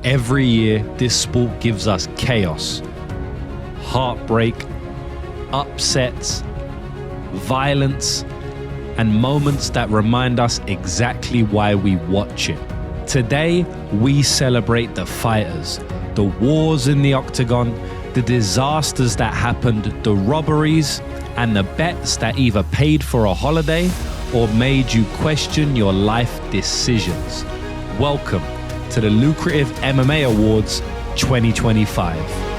Every year, this sport gives us chaos, heartbreak, upsets, violence, and moments that remind us exactly why we watch it. Today, we celebrate the fighters, the wars in the octagon, the disasters that happened, the robberies, and the bets that either paid for a holiday or made you question your life decisions. Welcome to the Lucrative MMA Awards 2025.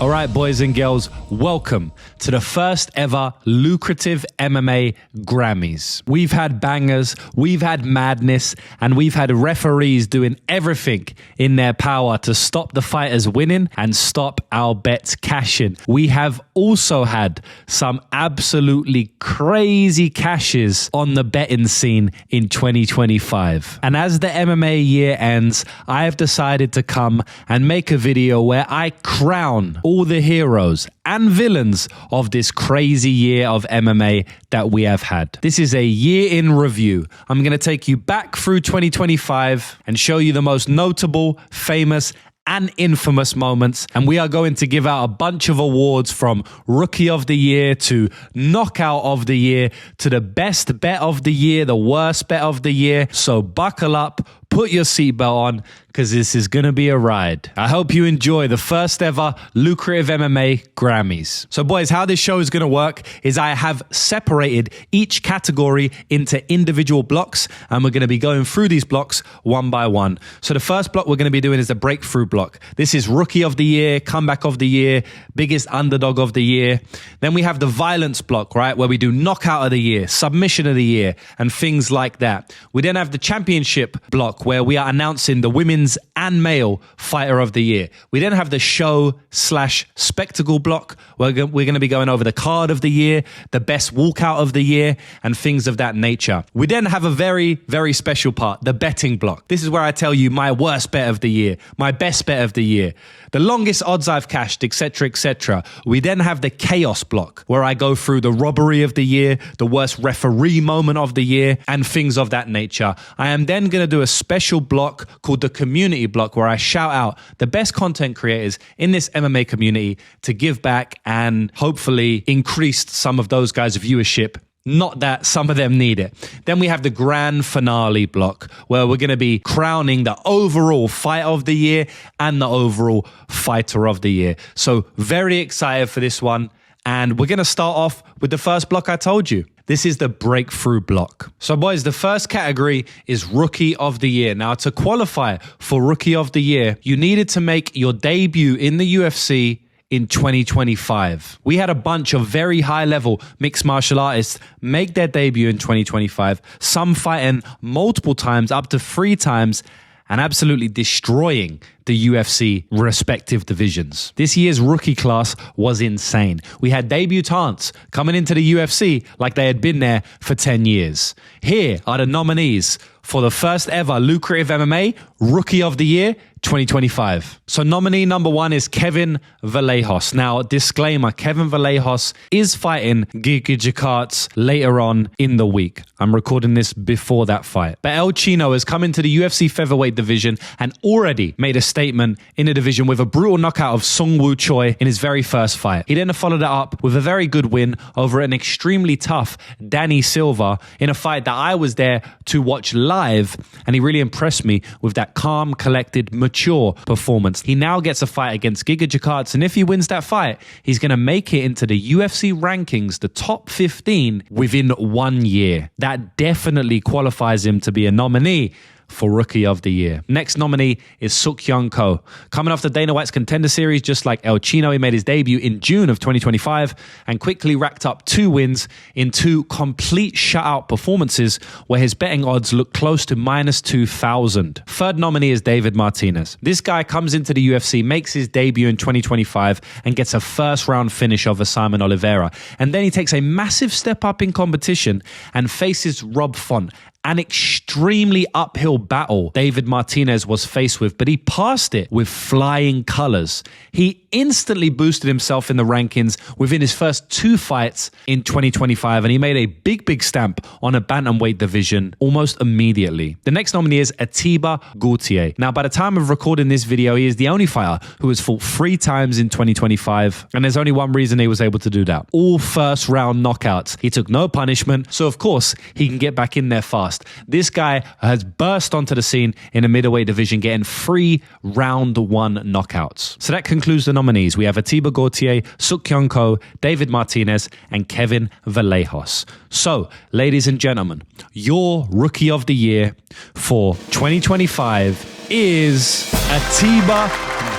All right, boys and girls, welcome to the first ever Lucrative MMA Grammys. We've had bangers, we've had madness, and we've had referees doing everything in their power to stop the fighters winning and stop our bets cashing. We have also had some absolutely crazy cashes on the betting scene in 2025. And as the MMA year ends, I have decided to come and make a video where I crown all the heroes and villains of this crazy year of MMA that we have had. This is a year in review. I'm going to take you back through 2025 and show you the most notable, famous, and infamous moments. And we are going to give out a bunch of awards from Rookie of the Year to Knockout of the Year to the best bet of the year, the worst bet of the year. So buckle up, put your seatbelt on, because this is going to be a ride. I hope you enjoy the first ever Lucrative MMA Grammys. So boys, how this show is going to work is I have separated each category into individual blocks, and we're going to be going through these blocks one by one. So the first block we're going to be doing is the breakthrough block. This is Rookie of the Year, Comeback of the Year, Biggest Underdog of the Year. Then we have the Violence block, right, where we do Knockout of the Year, Submission of the Year, and things like that. We then have the Championship block, where we are announcing the women's and male fighter of the year. We then have the show/spectacle block, where we're going to be going over the card of the year, the best walkout of the year, and things of that nature. We then have a very, very special part, the betting block. This is where I tell you my worst bet of the year, my best bet of the year, the longest odds I've cashed, etc., etc. We then have the chaos block, where I go through the robbery of the year, the worst referee moment of the year, and things of that nature. I am then going to do a special block called the community block, where I shout out the best content creators in this MMA community to give back and hopefully increase some of those guys' viewership. Not that some of them need it. Then we have the grand finale block, where we're going to be crowning the overall fight of the year and the overall fighter of the year. So very excited for this one. And we're going to start off with the first block I told you. This is the breakthrough block. So boys, the first category is Rookie of the Year. Now, to qualify for Rookie of the Year, you needed to make your debut in the UFC in 2025. We had a bunch of very high-level mixed martial artists make their debut in 2025, some fighting multiple times, up to 3 times, and absolutely destroying the UFC respective divisions. This year's rookie class was insane. We had debutants coming into the UFC like they had been there for 10 years. Here are the nominees for the first ever Lucrative MMA Rookie of the Year 2025. So nominee number 1 is Kevin Vallejos. Now, disclaimer, Kevin Vallejos is fighting Giga Chikadze later on in the week. I'm recording this before that fight. But El Chino has come into the UFC featherweight division and already made a statement in the division with a brutal knockout of Sung Woo Choi in his very first fight. He then followed it up with a very good win over an extremely tough Danny Silva in a fight that I was there to watch live, and he really impressed me with that calm, collected, mature performance. He now gets a fight against Giga Chikadze, and if he wins that fight, he's going to make it into the UFC rankings, the top 15, within 1 year. That definitely qualifies him to be a nominee for Rookie of the Year. Next nominee is Suk Young Ko. Coming off the Dana White's Contender Series, just like El Chino, he made his debut in June of 2025 and quickly racked up 2 wins in 2 complete shutout performances where his betting odds look close to -2,000. Third nominee is David Martinez. This guy comes into the UFC, makes his debut in 2025 and gets a first round finish over Simon Oliveira. And then he takes a massive step up in competition and faces Rob Font. An extremely uphill battle David Martinez was faced with, but he passed it with flying colors. He instantly boosted himself in the rankings within his first 2 fights in 2025, and he made a big stamp on a bantamweight division almost immediately. The next nominee is Atiba Gautier. Now, by the time of recording this video, he is the only fighter who has fought 3 times in 2025, and there's only one reason he was able to do that. All first round knockouts. He took no punishment, so of course he can get back in there fast. This guy has burst onto the scene in the middleweight division, getting 3 round 1 knockouts. So that concludes the nominees. We have Atiba Gautier, Suk-Kyung Ko, David Martinez, and Kevin Vallejos. So, ladies and gentlemen, your Rookie of the Year for 2025 is Atiba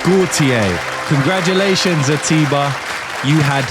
Gautier. Congratulations, Atiba. You had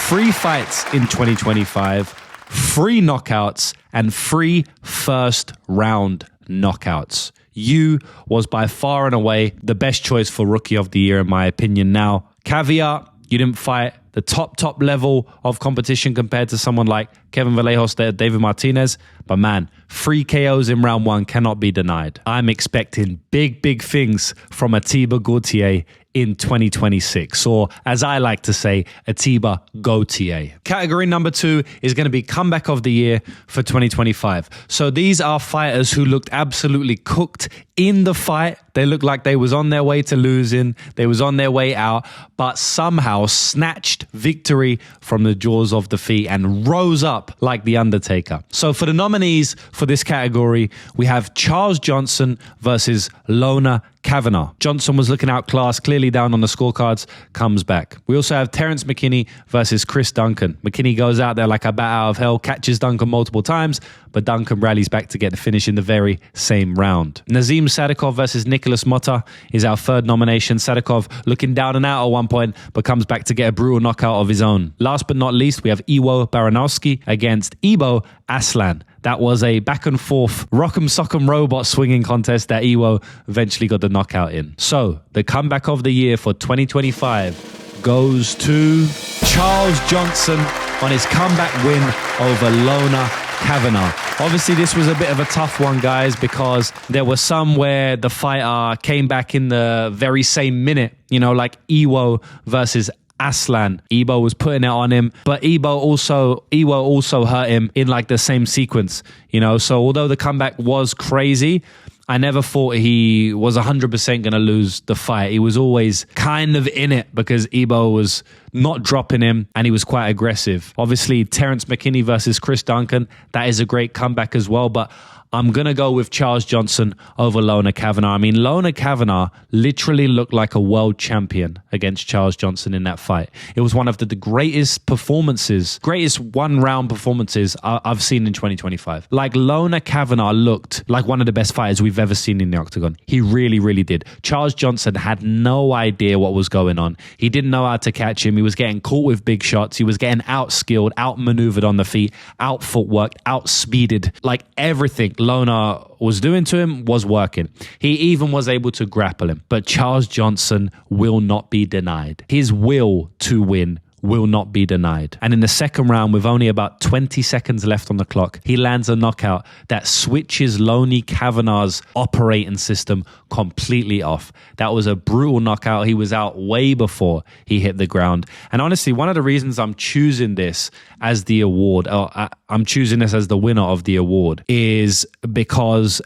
3 fights in 2025, 3 knockouts, and 3 first round knockouts. You was by far and away the best choice for Rookie of the Year, in my opinion. Now, caveat, you didn't fight the top level of competition compared to someone like Kevin Vallejos, David Martinez. But man, 3 KOs in round 1 cannot be denied. I'm expecting big things from Atiba Gautier in 2026, or as I like to say, Atiba Gautier. Category number 2 is going to be Comeback of the Year for 2025. So these are fighters who looked absolutely cooked in the fight. They looked like they was on their way to losing. They was on their way out, but somehow snatched victory from the jaws of defeat and rose up like the Undertaker. So for the nominees for this category, we have Charles Johnson versus Lona Kavanagh. Johnson was looking outclassed, clearly down on the scorecards, comes back. We also have Terence McKinney versus Chris Duncan. McKinney goes out there like a bat out of hell, catches Duncan multiple times, but Duncan rallies back to get the finish in the very same round. Nazim Sadikov versus Nicholas Motta is our 3rd nomination. Sadikov looking down and out at one point, but comes back to get a brutal knockout of his own. Last but not least, we have Iwo Baranowski against Ibo Aslan. That was a back and forth rock'em sock'em robot swinging contest that Iwo eventually got the knockout in. So the Comeback of the Year for 2025 goes to Charles Johnson on his comeback win over Lona Kavanagh. Obviously, this was a bit of a tough one, guys, because there was some where the fighter came back in the very same minute, you know, like Iwo versus Aslan. Ibo was putting it on him, but Iwo also hurt him in like the same sequence, you know. So although the comeback was crazy, I never thought he was 100% going to lose the fight. He was always kind of in it because Ibo was not dropping him and he was quite aggressive. Obviously, Terence McKinney versus Chris Duncan, that is a great comeback as well, but I'm going to go with Charles Johnson over Lona Kavanagh. I mean, Lona Kavanagh literally looked like a world champion against Charles Johnson in that fight. It was one of the greatest performances, greatest 1-round performances I've seen in 2025. Like, Lona Kavanagh looked like one of the best fighters we've ever seen in the octagon. He really did. Charles Johnson had no idea what was going on. He didn't know how to catch him. He was getting caught with big shots. He was getting outskilled, outmaneuvered on the feet, out-footworked, outspeeded. Like, everything Lona was doing to him was working. He even was able to grapple him. But Charles Johnson will not be denied. His will to win will not be denied. And in the second round, with only about 20 seconds left on the clock, he lands a knockout that switches Lona Kavanagh's operating system completely off. That was a brutal knockout. He was out way before he hit the ground. And honestly, one of the reasons I'm choosing this as the award, I'm choosing this as the winner of the award, is because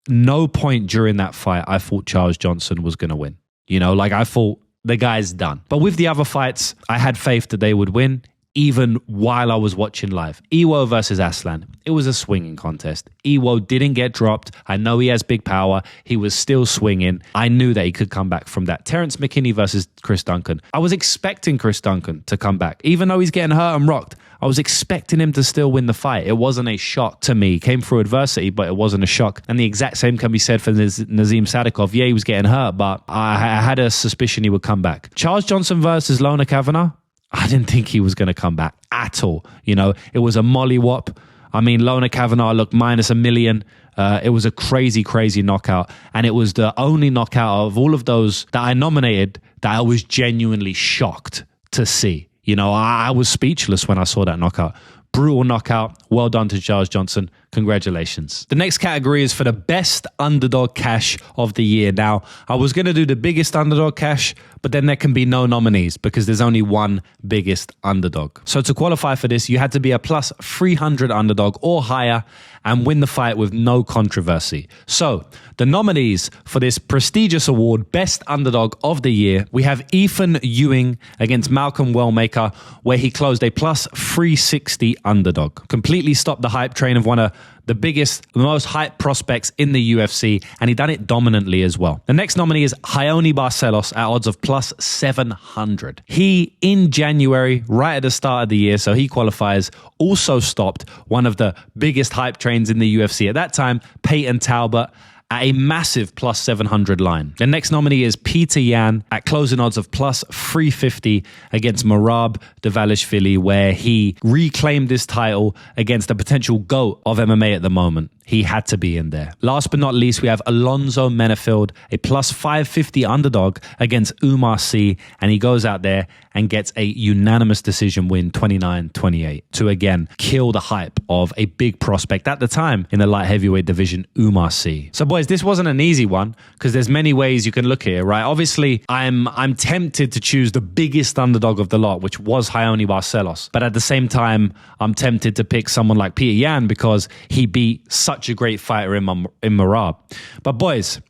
no point during that fight I thought Charles Johnson was going to win. You know, like, I thought the guy's done. But with the other fights, I had faith that they would win, even while I was watching live. Iwo versus Aslan, it was a swinging contest. Iwo didn't get dropped. I know he has big power. He was still swinging. I knew that he could come back from that. Terence McKinney versus Chris Duncan. I was expecting Chris Duncan to come back. Even though he's getting hurt and rocked, I was expecting him to still win the fight. It wasn't a shock to me. He came through adversity, but it wasn't a shock. And the exact same can be said for Nazim Sadikov. Yeah, he was getting hurt, but I had a suspicion he would come back. Charles Johnson versus Lona Kavanagh, I didn't think he was going to come back at all. You know, it was a mollywop. I mean, Lona Kavanagh looked minus $1 million. It was a crazy knockout. And it was the only knockout of all of those that I nominated that I was genuinely shocked to see. You know, I was speechless when I saw that knockout. Brutal knockout. Well done to Charles Johnson. Congratulations. The next category is for the best underdog cash of the year. Now, I was going to do the biggest underdog cash, but then there can be no nominees because there's only one biggest underdog. So to qualify for this, you had to be a plus 300 underdog or higher and win the fight with no controversy. So the nominees for this prestigious award, Best Underdog of the Year, we have Ethan Ewing against Malcolm Wellmaker, where he closed a plus 360 underdog. Completely stopped the hype train of one of the biggest, the most hyped prospects in the UFC, and he done it dominantly as well. The next nominee is Raoni Barcelos at odds of plus 700. He, in January, right at the start of the year, so he qualifies, also stopped one of the biggest hype trains in the UFC at that time, Peyton Talbot, at a massive plus 700 line. The next nominee is Peter Yan at closing odds of plus 350 against Merab Dvalishvili, where he reclaimed this title against the potential GOAT of MMA at the moment. He had to be in there. Last but not least, we have Alonzo Menefield, a plus 550 underdog against Umar Sy, and he goes out there and gets a unanimous decision win, 29-28, to again kill the hype of a big prospect at the time in the light heavyweight division, Umar Sy. So boys, this wasn't an easy one because there's many ways you can look at it, right? Obviously, I'm tempted to choose the biggest underdog of the lot, which was Raoni Barcelos. But at the same time, I'm tempted to pick someone like Peter Yan because he beat such a great fighter in Merab. But boys,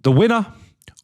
the winner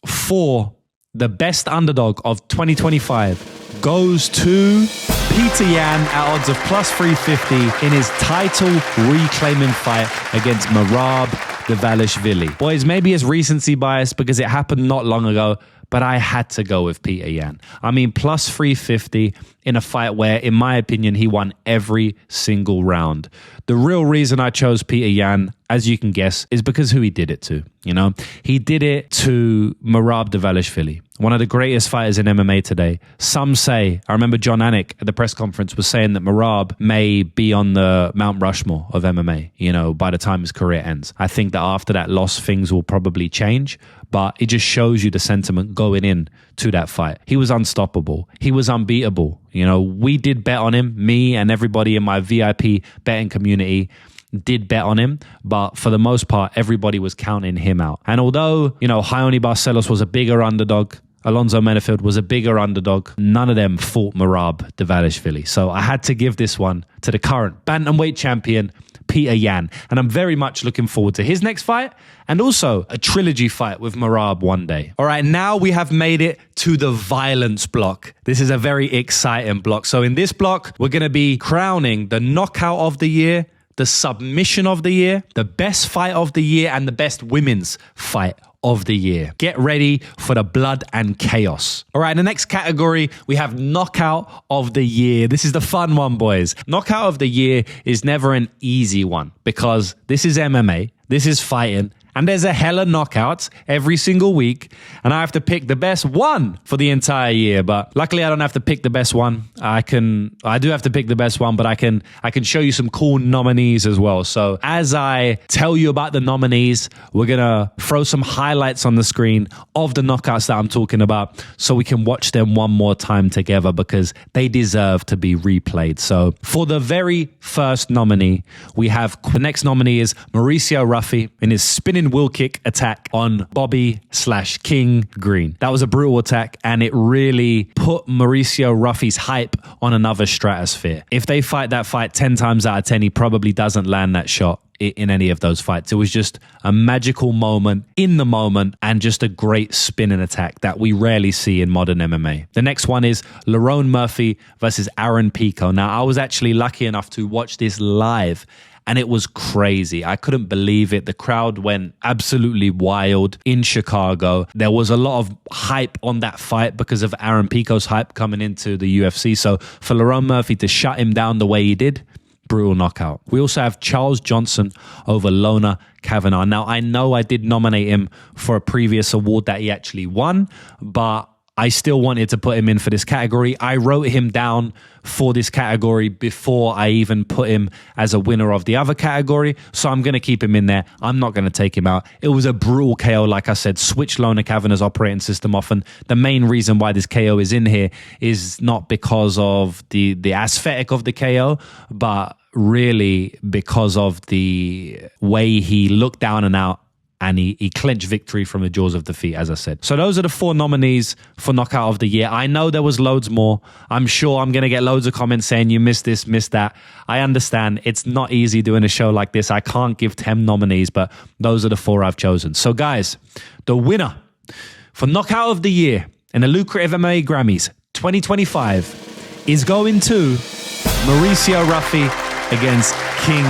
for the best underdog of 2025 goes to Peter Yan at odds of plus 350 in his title reclaiming fight against Merab Dvalishvili. Boys, maybe it's recency bias because it happened not long ago, but I had to go with Peter Yan. I mean, plus 350 in a fight where, in my opinion, he won every single round. The real reason I chose Peter Yan, as you can guess, is because who he did it to. You know, he did it to Merab Dvalishvili, one of the greatest fighters in MMA today. Some say, I remember John Anik at the press conference was saying that Merab may be on the Mount Rushmore of MMA, you know, by the time his career ends. I think that after that loss, things will probably change, but it just shows you the sentiment going in to that fight. He was unstoppable. He was unbeatable. You know, we did bet on him, me and everybody in my VIP betting community did bet on him, but for the most part, everybody was counting him out. And although, you know, Raoni Barcelos was a bigger underdog, Alonzo Menefield was a bigger underdog, none of them fought Merab Dvalishvili. So I had to give this one to the current bantamweight champion, Peter Yan. And I'm very much looking forward to his next fight and also a trilogy fight with Merab one day. All right, now we have made it to the violence block. This is a very exciting block. So in this block, we're going to be crowning the knockout of the year, the submission of the year, the best fight of the year, and the best women's fight of the year. Get ready for the blood and chaos. All right, in the next category, we have knockout of the year. This is the fun one, boys. Knockout of the year is never an easy one because this is MMA, this is fighting, and there's a hella knockouts every single week, and I have to pick the best one for the entire year. But luckily, I don't have to pick the best one. I do have to pick the best one, but I can show you some cool nominees as well. So as I tell you about the nominees, we're gonna throw some highlights on the screen of the knockouts that I'm talking about, so we can watch them one more time together because they deserve to be replayed. So for the very first nominee, we have the next nominee is Mauricio Ruffy in his spinning wheel kick attack on Bobby/King Green. That was a brutal attack, and it really put Mauricio Ruffy's hype on another stratosphere. If they fight that fight 10 times out of 10, he probably doesn't land that shot in any of those fights. It was just a magical moment in the moment and just a great spinning attack that we rarely see in modern MMA. The next one is Lerone Murphy versus Aaron Pico. Now, I was actually lucky enough to watch this live, and it was crazy. I couldn't believe it. The crowd went absolutely wild in Chicago. There was a lot of hype on that fight because of Aaron Pico's hype coming into the UFC. So for Lerone Murphy to shut him down the way he did, brutal knockout. We also have Charles Johnson over Lona Kavanagh. Now, I know I did nominate him for a previous award that he actually won, but I still wanted to put him in for this category. I wrote him down for this category before I even put him as a winner of the other category. So I'm going to keep him in there. I'm not going to take him out. It was a brutal KO. Like I said, switch Lona Kavanagh's operating system off. And the main reason why this KO is in here is not because of the aesthetic of the KO, but really because of the way he looked down and out. And he clinched victory from the jaws of defeat, as I said. So those are the 4 nominees for Knockout of the Year. I know there was loads more. I'm sure I'm going to get loads of comments saying you missed this, missed that. I understand. It's not easy doing a show like this. I can't give 10 nominees, but those are the 4 I've chosen. So guys, the winner for Knockout of the Year in the Lucrative MMA Grammys 2025 is going to Mauricio Ruffi against King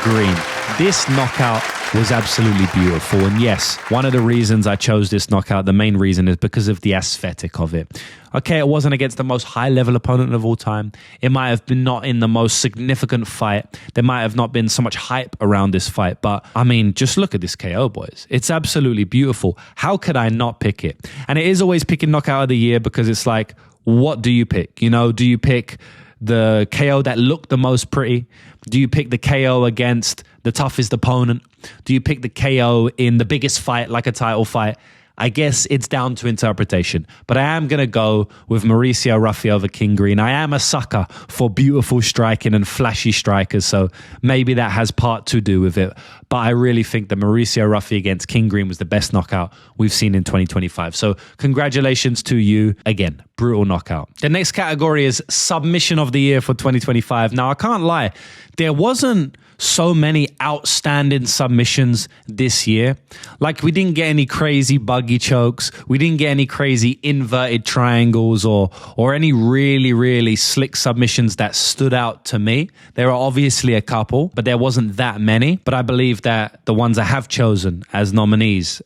Green. This knockout was absolutely beautiful. And yes, one of the reasons I chose this knockout, the main reason, is because of the aesthetic of it. Okay, it wasn't against the most high-level opponent of all time. It might have been not in the most significant fight. There might have not been so much hype around this fight. But, I mean, just look at this KO, boys. It's absolutely beautiful. How could I not pick it? And it is always picking knockout of the year because it's like, what do you pick? You know, do you pick the KO that looked the most pretty? Do you pick the KO against the toughest opponent? Do you pick the KO in the biggest fight, like a title fight? I guess it's down to interpretation. But I am going to go with Mauricio Ruffi over King Green. I am a sucker for beautiful striking and flashy strikers, so maybe that has part to do with it. But I really think that Mauricio Ruffi against King Green was the best knockout we've seen in 2025. So congratulations to you. Again, brutal knockout. The next category is Submission of the Year for 2025. Now, I can't lie. There wasn't so many outstanding submissions this year. Like, we didn't get any crazy buggy chokes. We didn't get any crazy inverted triangles or any really, really slick submissions that stood out to me. There are obviously a couple, but there wasn't that many. But I believe that the ones I have chosen as nominees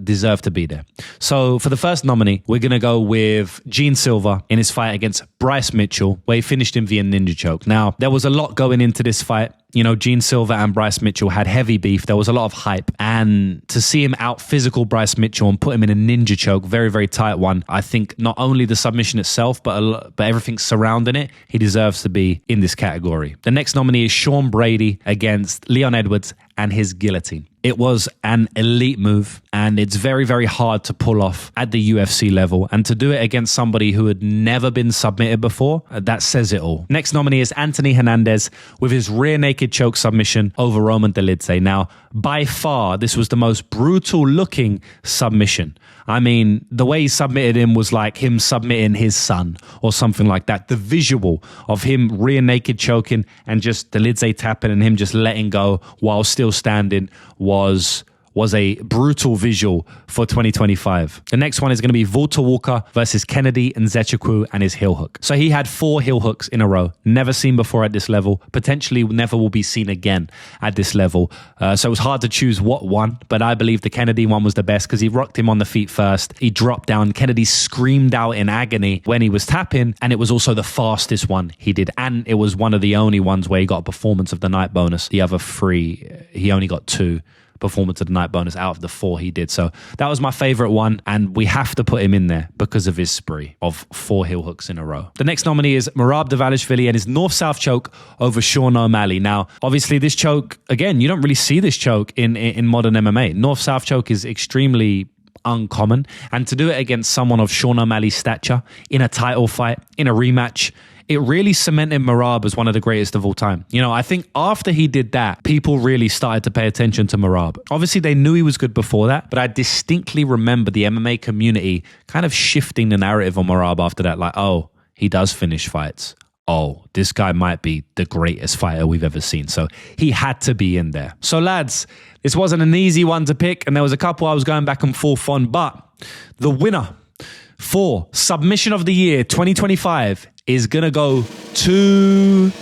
deserve to be there. So for the first nominee, we're going to go with Gene Silva in his fight against Bryce Mitchell, where he finished him via ninja choke. Now, there was a lot going into this fight. You know, Gene Silva and Bryce Mitchell had heavy beef. There was a lot of hype. And to see him out physical Bryce Mitchell and put him in a ninja choke, very, very tight one, I think not only the submission itself, but everything surrounding it, he deserves to be in this category. The next nominee is Sean Brady against Leon Edwards and his guillotine. It was an elite move, and it's very, very hard to pull off at the UFC level. And to do it against somebody who had never been submitted before, that says it all. Next nominee is Anthony Hernandez with his rear naked choke submission over Roman Dolidze. Now, by far, this was the most brutal looking submission. I mean, the way he submitted him was like him submitting his son or something like that. The visual of him rear naked choking and just Dolidze tapping and him just letting go while still standing was a brutal visual for 2025. The next one is going to be Walter Walker versus Kennedy Nzechukwu and his heel hook. So he had 4 heel hooks in a row, never seen before at this level, potentially never will be seen again at this level. So it was hard to choose what one, but I believe the Kennedy one was the best because he rocked him on the feet first. He dropped down. Kennedy screamed out in agony when he was tapping, and it was also the fastest one he did. And it was one of the only ones where he got a performance of the night bonus. The other 3, he only got 2. Performance of the night bonus out of the 4 he did. So that was my favorite one, and we have to put him in there because of his spree of 4 heel hooks in a row. The next nominee is Merab Dvalishvili and his north-south choke over Sean O'Malley. Now, obviously this choke, again, you don't really see this choke in modern MMA. North-south choke is extremely uncommon, and to do it against someone of Sean O'Malley's stature in a title fight, in a rematch, it really cemented Merab as one of the greatest of all time. You know, I think after he did that, people really started to pay attention to Merab. Obviously, they knew he was good before that, but I distinctly remember the MMA community kind of shifting the narrative on Merab after that. Like, oh, he does finish fights. Oh, this guy might be the greatest fighter we've ever seen. So he had to be in there. So lads, this wasn't an easy one to pick, and there was a couple I was going back and forth on, but the winner for Submission of the Year 2025 is going to go to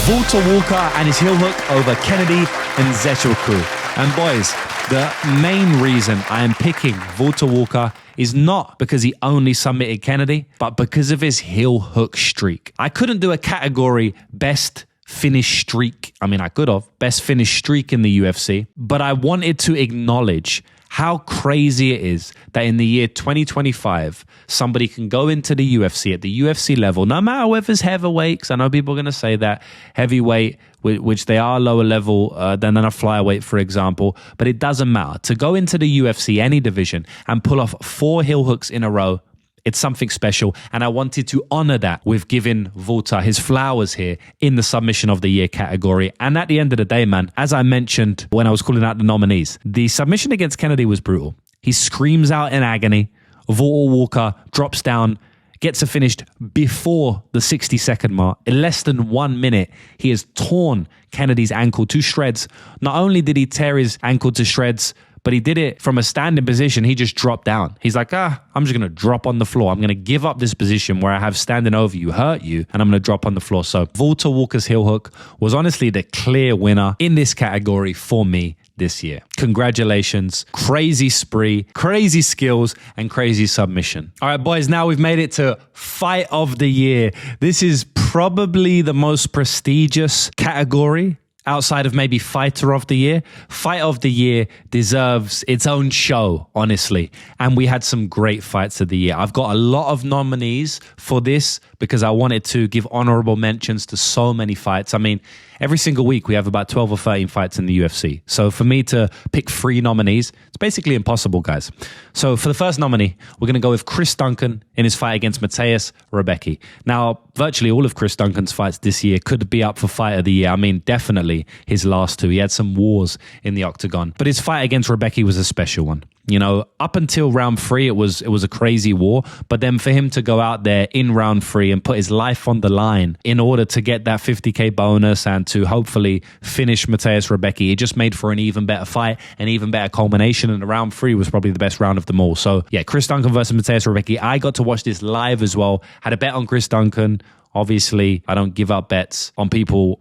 Walter Walker and his heel hook over Kennedy Nzechukwu. And boys, the main reason I am picking Walter Walker is not because he only submitted Kennedy, but because of his heel hook streak. I couldn't do a category best finish streak. I mean, I could have. Best finish streak in the UFC. But I wanted to acknowledge how crazy it is that in the year 2025, somebody can go into the UFC at the UFC level, no matter whether it's heavyweight, 'cause I know people are going to say that heavyweight, which they are lower level than a flyweight, for example, but it doesn't matter. To go into the UFC, any division, and pull off 4 heel hooks in a row, it's something special, and I wanted to honor that with giving Walter his flowers here in the Submission of the Year category. And at the end of the day, man, as I mentioned when I was calling out the nominees, the submission against Kennedy was brutal. He screams out in agony. Walker drops down, gets a finished before the 60-second mark. In less than 1 minute, he has torn Kennedy's ankle to shreds. Not only did he tear his ankle to shreds, but he did it from a standing position. He just dropped down. He's like, I'm just going to drop on the floor. I'm going to give up this position where I have standing over you, hurt you, and I'm going to drop on the floor. So Walker's heel hook was honestly the clear winner in this category for me this year. Congratulations. Crazy spree, crazy skills, and crazy submission. All right, boys, now we've made it to Fight of the Year. This is probably the most prestigious category outside of maybe Fighter of the Year. Fight of the Year deserves its own show, honestly. And we had some great fights of the year. I've got a lot of nominees for this because I wanted to give honorable mentions to so many fights. I mean, every single week we have about 12 or 13 fights in the UFC. So for me to pick 3 nominees, it's basically impossible, guys. So for the first nominee, we're going to go with Chris Duncan in his fight against Mateusz Rebecki. Now, virtually all of Chris Duncan's fights this year could be up for Fight of the Year. I mean, definitely his last 2. He had some wars in the octagon. But his fight against Rebecki was a special one. You know, up until round 3, it was a crazy war. But then for him to go out there in round 3 and put his life on the line in order to get that 50K bonus and to hopefully finish Mateusz Rebecki, it just made for an even better fight, an even better culmination. And round 3 was probably the best round of them all. So yeah, Chris Duncan versus Mateusz Rebecki. I got to watch this live as well. Had a bet on Chris Duncan. Obviously, I don't give up bets on people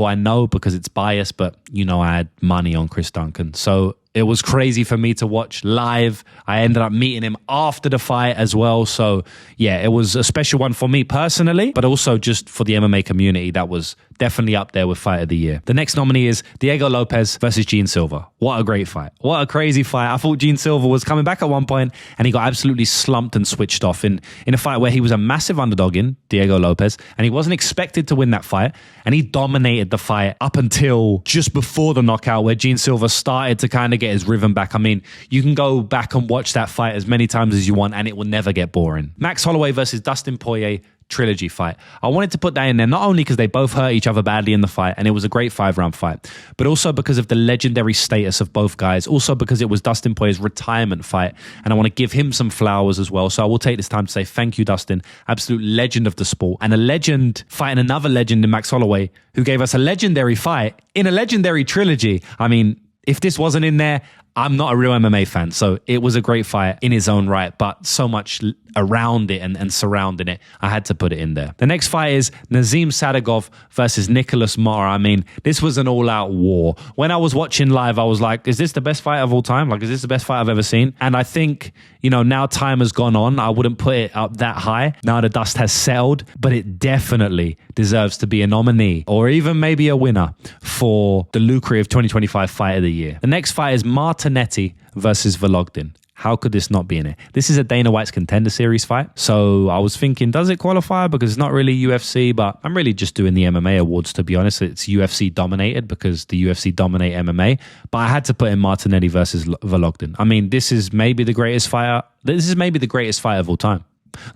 I know because it's biased, but you know, I had money on Chris Duncan. So it was crazy for me to watch live. I ended up meeting him after the fight as well. So yeah, it was a special one for me personally, but also just for the MMA community. That was definitely up there with Fight of the Year. The next nominee is Diego Lopez versus Gene Silva. What a great fight. What a crazy fight. I thought Gene Silva was coming back at one point and he got absolutely slumped and switched off in a fight where he was a massive underdog in, Diego Lopez, and he wasn't expected to win that fight. And he dominated the fight up until just before the knockout where Gene Silva started to kind of get his rhythm back. I mean, you can go back and watch that fight as many times as you want and it will never get boring. Max Holloway versus Dustin Poirier trilogy fight. I wanted to put that in there not only because they both hurt each other badly in the fight and it was a great 5-round fight, but also because of the legendary status of both guys, also because it was Dustin Poirier's retirement fight and I want to give him some flowers as well. So I will take this time to say thank you, Dustin, absolute legend of the sport, and a legend fighting another legend in Max Holloway who gave us a legendary fight in a legendary trilogy. I mean, if this wasn't in there, I'm not a real MMA fan. So it was a great fight in its own right, but so much around it and surrounding it, I had to put it in there. The next fight is Nazim Sadegov versus Nicholas Mara. I mean, this was an all-out war. When I was watching live, I was like, is this the best fight of all time? Like, is this the best fight I've ever seen? And I think, you know, now time has gone on, I wouldn't put it up that high. Now the dust has settled, but it definitely deserves to be a nominee or even maybe a winner for the lucrative 2025 Fight of the Year. The next fight is Martinetti versus Vologdin. How could this not be in it? This is a Dana White's Contender Series fight. So I was thinking, does it qualify? Because it's not really UFC, but I'm really just doing the MMA awards, to be honest. It's UFC dominated because the UFC dominate MMA. But I had to put in Martinetti versus Vologdin. I mean, this is maybe the greatest fight. This is maybe the greatest fight of all time.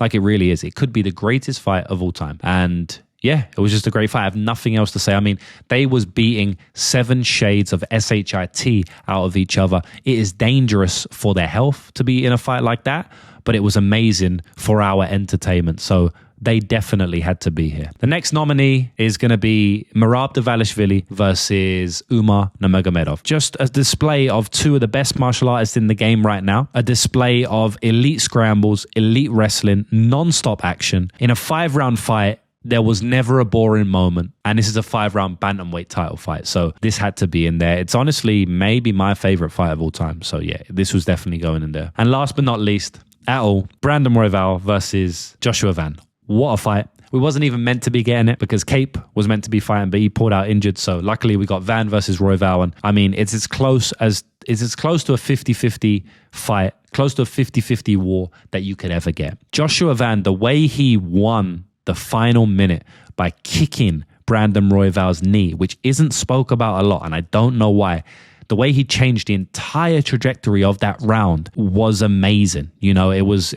Like, it really is. It could be the greatest fight of all time. And yeah, it was just a great fight. I have nothing else to say. I mean, they was beating 7 shades of SHIT out of each other. It is dangerous for their health to be in a fight like that, but it was amazing for our entertainment. So they definitely had to be here. The next nominee is going to be Merab Dvalishvili versus Umar Nurmagomedov. Just a display of 2 of the best martial artists in the game right now. A display of elite scrambles, elite wrestling, non-stop action. In a 5-round fight, there was never a boring moment. And this is a 5-round bantamweight title fight. So this had to be in there. It's honestly maybe my favorite fight of all time. So yeah, this was definitely going in there. And last but not least, at all, Brandon Royval versus Joshua Van. What a fight. We wasn't even meant to be getting it because Cape was meant to be fighting, but he pulled out injured. So luckily we got Van versus Royval. And I mean, it's as close to a 50-50 fight, close to a 50-50 war that you could ever get. Joshua Van, the way he won the final minute by kicking Brandon Royval's knee, which isn't spoke about a lot, and I don't know why. The way he changed the entire trajectory of that round was amazing. You know, it was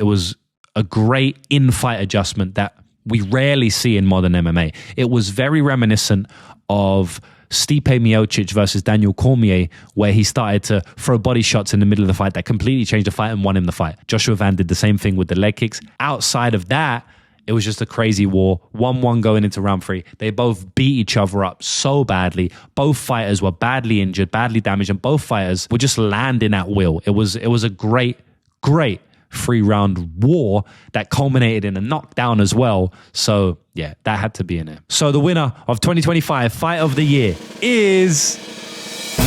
a great in-fight adjustment that we rarely see in modern MMA. It was very reminiscent of Stipe Miocic versus Daniel Cormier, where he started to throw body shots in the middle of the fight that completely changed the fight and won him the fight. Joshua Van did the same thing with the leg kicks. Outside of that, it was just a crazy war. 1-1 going into round 3. They both beat each other up so badly. Both fighters were badly injured, badly damaged, and both fighters were just landing at will. It was a great 3-round war that culminated in a knockdown as well. So yeah, that had to be in it. So the winner of 2025 Fight of the Year is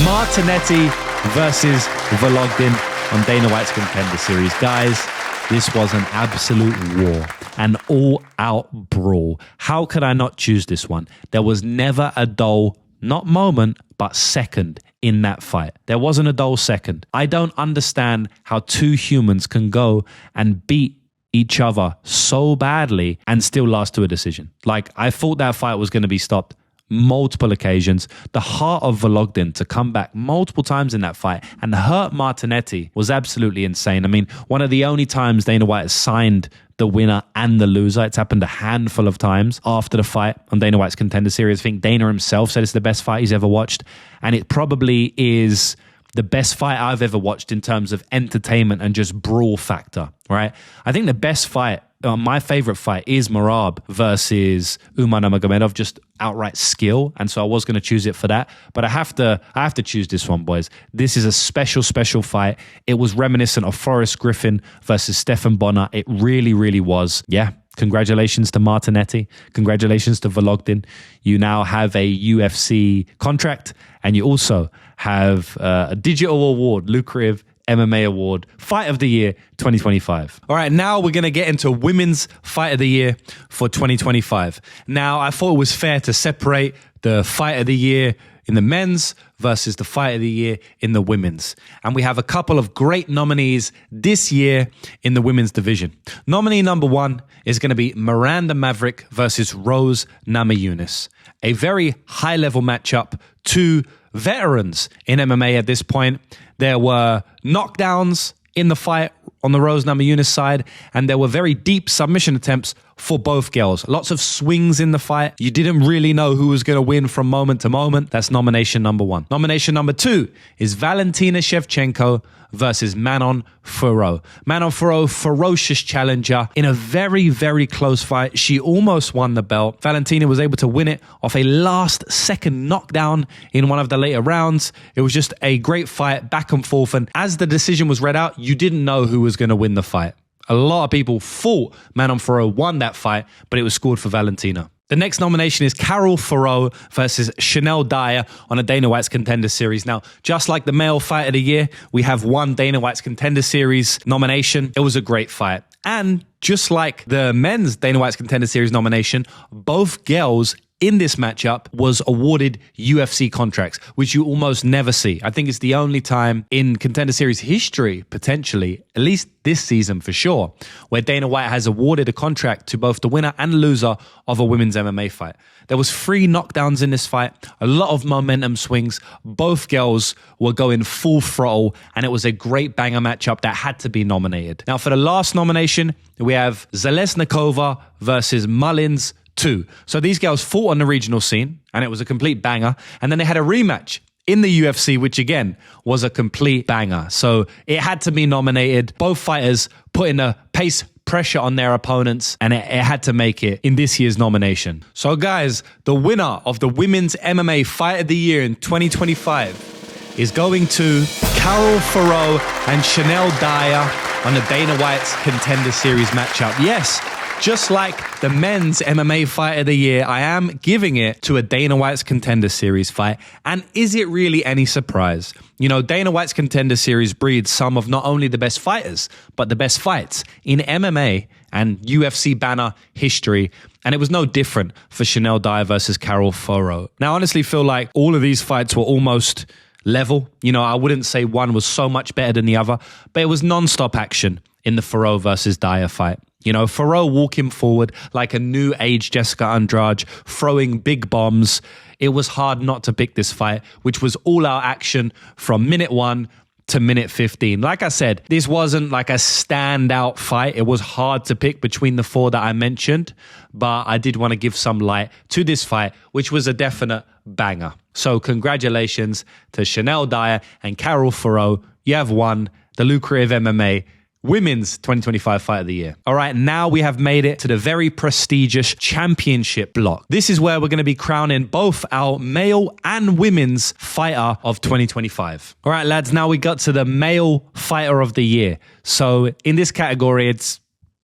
Martinetti versus Vologdin on Dana White's Contender Series. Guys, this was an absolute war, an all-out brawl. How could I not choose this one? There was never a dull, not moment, but second in that fight. There wasn't a dull second. I don't understand how two humans can go and beat each other so badly and still last to a decision. Like, I thought that fight was going to be stopped multiple occasions. The heart of Vologdin to come back multiple times in that fight and hurt Martinetti was absolutely insane. I mean, one of the only times Dana White has signed the winner and the loser. It's happened a handful of times after the fight on Dana White's Contender Series. I think Dana himself said it's the best fight he's ever watched, and it probably is the best fight I've ever watched in terms of entertainment and just brawl factor, right? I think the best fight, my favorite fight, is Merab versus Umar Nurmagomedov, just outright skill. And so I was going to choose it for that. But I have to choose this one, boys. This is a special fight. It was reminiscent of Forrest Griffin versus Stephan Bonnar. It really, really was. Yeah. Congratulations to Martinetti. Congratulations to Vologdin. You now have a UFC contract, and you also have a digital award, Lucrative MMA award, Fight of the Year 2025. All right, now we're going to get into Women's Fight of the Year for 2025. Now, I thought it was fair to separate the Fight of the Year in the men's versus the Fight of the Year in the women's. And we have a couple of great nominees this year in the women's division. Nominee number 1 is going to be Miranda Maverick versus Rose Namajunas. A very high-level matchup, two veterans in MMA at this point. There were knockdowns in the fight on the Rose Namajunas side, and there were very deep submission attempts for both girls. Lots of swings in the fight. You didn't really know who was going to win from moment to moment. That's nomination number 1. Nomination number 2 is Valentina Shevchenko versus Manon Fiorot. Manon Fiorot, ferocious challenger in a very, very close fight. She almost won the belt. Valentina was able to win it off a last-second knockdown in one of the later rounds. It was just a great fight, back and forth. And as the decision was read out, you didn't know who was going to win the fight. A lot of people thought Manon Fiorot won that fight, but it was scored for Valentina. The next nomination is Carol Farrow versus Chanel Dyer on a Dana White's Contender Series. Now, just like the male fight of the year, we have one Dana White's Contender Series nomination. It was a great fight. And just like the men's Dana White's Contender Series nomination, both girls in this matchup was awarded UFC contracts, which you almost never see. I think it's the only time in Contender Series history, potentially, at least this season for sure, where Dana White has awarded a contract to both the winner and loser of a women's MMA fight. There was 3 knockdowns in this fight, a lot of momentum swings. Both girls were going full throttle, and it was a great banger matchup that had to be nominated. Now, for the last nomination, we have Zalesnikova versus Mullins 2. So these girls fought on the regional scene, and it was a complete banger. And then they had a rematch in the UFC, which again was a complete banger. So it had to be nominated. Both fighters putting a pace pressure on their opponents, and it had to make it in this year's nomination. So guys, the winner of the Women's MMA Fight of the Year in 2025 is going to Carol Farrow and Chanel Dyer on the Dana White's Contender Series matchup. Yes, just like the men's MMA Fight of the Year, I am giving it to a Dana White's Contender Series fight. And is it really any surprise? You know, Dana White's Contender Series breeds some of not only the best fighters, but the best fights in MMA and UFC banner history. And it was no different for Chanel Dyer versus Carol Foro. Now, I honestly feel like all of these fights were almost level. You know, I wouldn't say one was so much better than the other, but it was non-stop action in the Foro versus Dyer fight. You know, Foro walking forward like a new age Jessica Andrade, throwing big bombs. It was hard not to pick this fight, which was all out action from minute 1 to minute 15. Like I said, this wasn't like a standout fight. It was hard to pick between the 4 that I mentioned, but I did want to give some light to this fight, which was a definite banger. So congratulations to Chanel Dyer and Carol Foro. You have won the Lucrative MMA Women's 2025 Fight of the Year. All right, now we have made it to the very prestigious championship block. This is where we're going to be crowning both our male and women's fighter of 2025. All right, lads, now we got to the male fighter of the year. So in this category, it's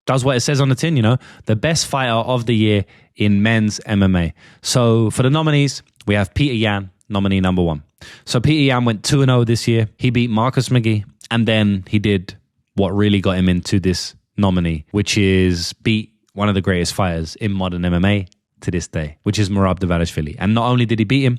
does what it says on the tin, you know, the best fighter of the year in men's MMA. So for the nominees, we have Peter Yan, nominee number 1. So Peter Yan went 2-0 this year. He beat Marcus McGee, and then he did what really got him into this nominee, which is beat one of the greatest fighters in modern MMA to this day, which is Merab Dvalishvili. And not only did he beat him,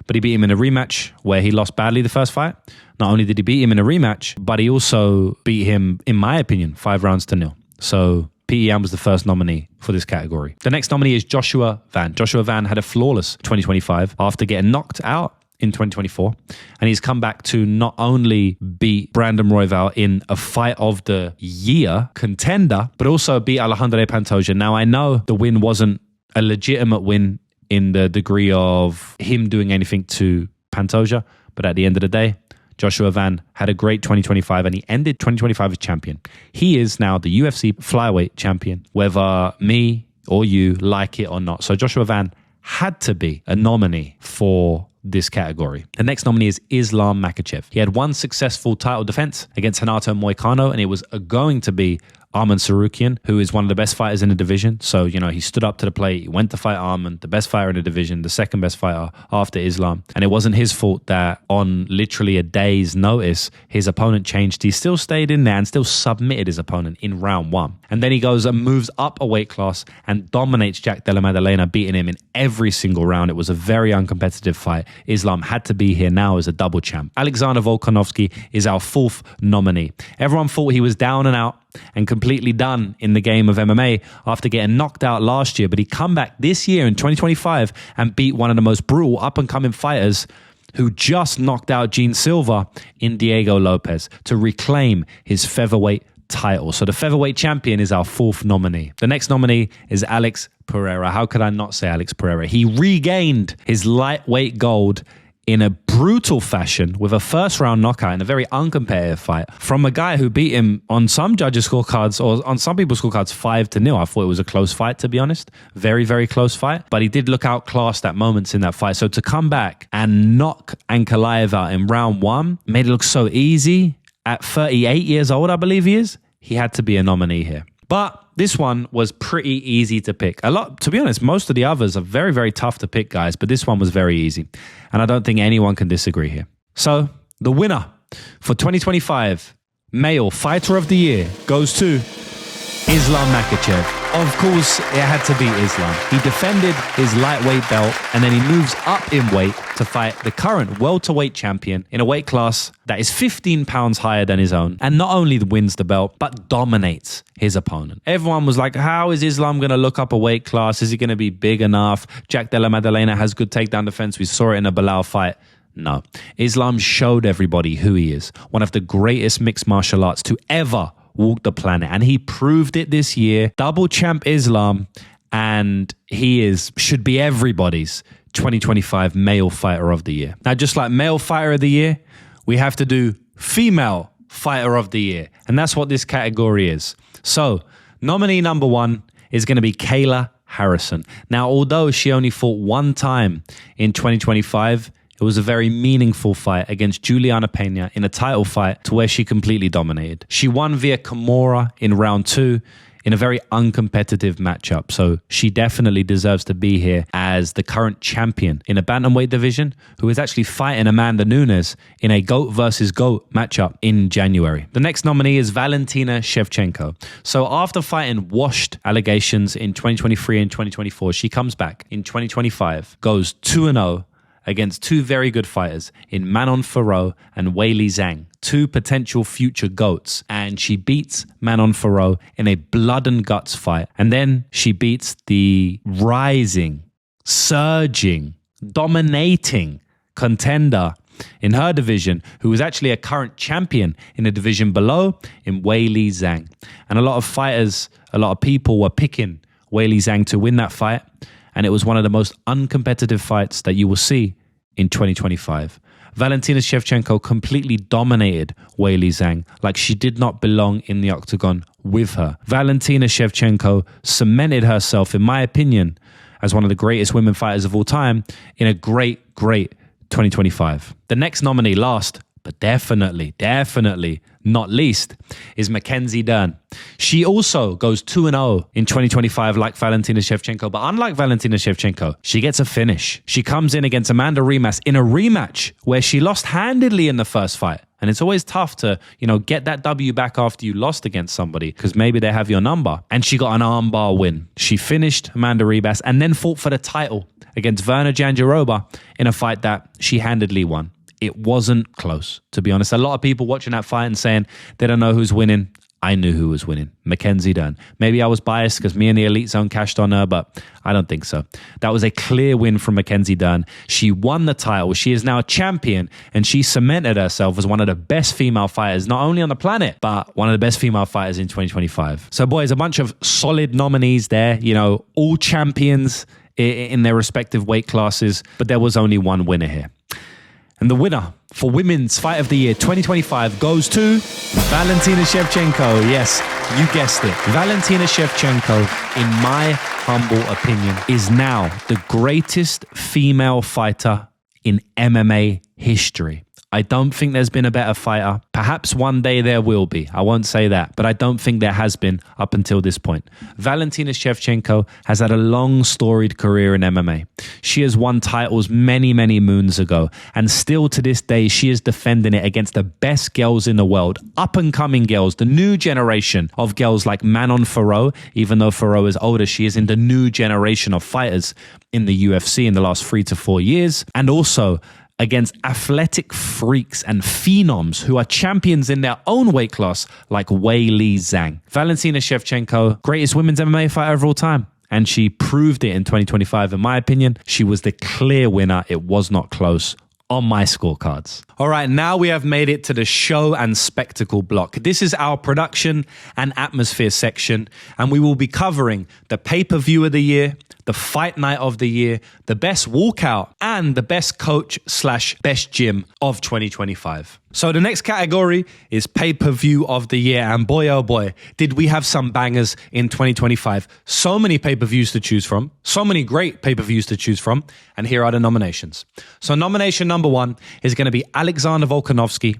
but he beat him in a rematch where he lost badly the first fight. Not only did he beat him in a rematch, but he also beat him, in my opinion, 5-0. So Peter Yan was the first nominee for this category. The next nominee is Joshua Van. Joshua Van had a flawless 2025 after getting knocked out in 2024, and he's come back to not only beat Brandon Royval in a fight of the year contender, but also beat Alejandro Pantoja. Now, I know the win wasn't a legitimate win in the degree of him doing anything to Pantoja, but at the end of the day, Joshua Van had a great 2025 and he ended 2025 as champion. He is now the UFC flyweight champion, whether me or you like it or not. So Joshua Van had to be a nominee for this category. The next nominee is Islam Makhachev. He had one successful title defense against Renato Moicano, and it was going to be Arman Sarukian, who is one of the best fighters in the division. So, you know, he stood up to the plate, he went to fight Arman, the best fighter in the division, the second best fighter after Islam. And it wasn't his fault that on literally a day's notice, his opponent changed. He still stayed in there and still submitted his opponent in round 1. And then he goes and moves up a weight class and dominates Jack Della Maddalena, beating him in every single round. It was a very uncompetitive fight. Islam had to be here now as a double champ. Alexander Volkanovski is our 4th nominee. Everyone thought he was down and out and completely done in the game of MMA after getting knocked out last year, but he come back this year in 2025 and beat one of the most brutal up-and-coming fighters who just knocked out Gene Silva in Diego Lopez to reclaim his featherweight title. So the featherweight champion is our 4th nominee. The next nominee is Alex Pereira. How could I not say Alex Pereira? He regained his lightweight gold in a brutal fashion with a first-round knockout in a very uncompetitive fight from a guy who beat him on some judges' scorecards or on some people's scorecards 5-0. I thought it was a close fight, to be honest. Very, very close fight. But he did look outclassed at moments in that fight. So to come back and knock Ankalaev out in round 1 made it look so easy. At 38 years old, I believe he is, he had to be a nominee here. But this one was pretty easy to pick. A lot, to be honest, most of the others are very, very tough to pick, guys, but this one was very easy. And I don't think anyone can disagree here. So the winner for 2025 Male Fighter of the Year goes to Islam Makhachev. Of course, it had to be Islam. He defended his lightweight belt and then he moves up in weight to fight the current welterweight champion in a weight class that is 15 pounds higher than his own, and not only wins the belt, but dominates his opponent. Everyone was like, how is Islam going to look up a weight class? Is he going to be big enough? Jack Della Maddalena has good takedown defense. We saw it in a Bilal fight. No. Islam showed everybody who he is. One of the greatest mixed martial arts to ever walk the planet. And he proved it this year. Double champ Islam. And he should be everybody's 2025 Male Fighter of the Year. Now, just like Male Fighter of the Year, we have to do Female Fighter of the Year. And that's what this category is. So, nominee number 1 is going to be Kayla Harrison. Now, although she only fought one time in 2025, it was a very meaningful fight against Juliana Pena in a title fight to where she completely dominated. She won via Kimura in round 2 in a very uncompetitive matchup. So she definitely deserves to be here as the current champion in a bantamweight division, who is actually fighting Amanda Nunes in a GOAT versus GOAT matchup in January. The next nominee is Valentina Shevchenko. So after fighting washed allegations in 2023 and 2024, she comes back in 2025, goes 2-0 against two very good fighters in Manon Fiorot and Weili Zhang, two potential future GOATs. And she beats Manon Fiorot in a blood and guts fight. And then she beats the rising, surging, dominating contender in her division, who was actually a current champion in a division below, in Weili Zhang. And a lot of fighters, a lot of people were picking Weili Zhang to win that fight. And it was one of the most uncompetitive fights that you will see in 2025. Valentina Shevchenko completely dominated Weili Zhang like she did not belong in the octagon with her. Valentina Shevchenko cemented herself, in my opinion, as one of the greatest women fighters of all time in a great 2025. The next nominee, last but definitely not least, is Mackenzie Dern. She also goes 2-0 in 2025 like Valentina Shevchenko, but unlike Valentina Shevchenko, she gets a finish. She comes in against Amanda Rimas in a rematch where she lost handedly in the first fight. And it's always tough to, get that W back after you lost against somebody because maybe they have your number. And she got an armbar win. She finished Amanda Ribas and then fought for the title against Verna Jandiroba in a fight that she handedly won. It wasn't close, to be honest. A lot of people watching that fight and saying they don't know who's winning. I knew who was winning. Mackenzie Dern. Maybe I was biased because me and the Elite Zone cashed on her, but I don't think so. That was a clear win from Mackenzie Dern. She won the title. She is now a champion, and she cemented herself as one of the best female fighters, not only on the planet, but one of the best female fighters in 2025. So, boys, a bunch of solid nominees there, all champions in their respective weight classes, but there was only one winner here. And the winner for Women's Fight of the Year 2025 goes to Valentina Shevchenko. Yes, you guessed it. Valentina Shevchenko, in my humble opinion, is now the greatest female fighter in MMA history. I don't think there's been a better fighter. Perhaps one day there will be. I won't say that, but I don't think there has been up until this point. Valentina Shevchenko has had a long storied career in MMA. She has won titles many moons ago, and still to this day, she is defending it against the best girls in the world, up and coming girls, the new generation of girls like Manon Fiorot. Even though Fiorot is older, she is in the new generation of fighters in the UFC in the last 3 to 4 years, and also against athletic freaks and phenoms who are champions in their own weight class like Weili Zhang. Valentina Shevchenko, greatest women's MMA fighter of all time. And she proved it in 2025. In my opinion, she was the clear winner. It was not close on my scorecards. All right, now we have made it to the show and spectacle block. This is our production and atmosphere section, and we will be covering the pay-per-view of the year, the fight night of the year, the best walkout, and the best coach/best gym of 2025. So the next category is pay-per-view of the year. And boy, oh boy, did we have some bangers in 2025. So many pay-per-views to choose from. So many great pay-per-views to choose from. And here are the nominations. So nomination number 1 is going to be Alexander Volkanovski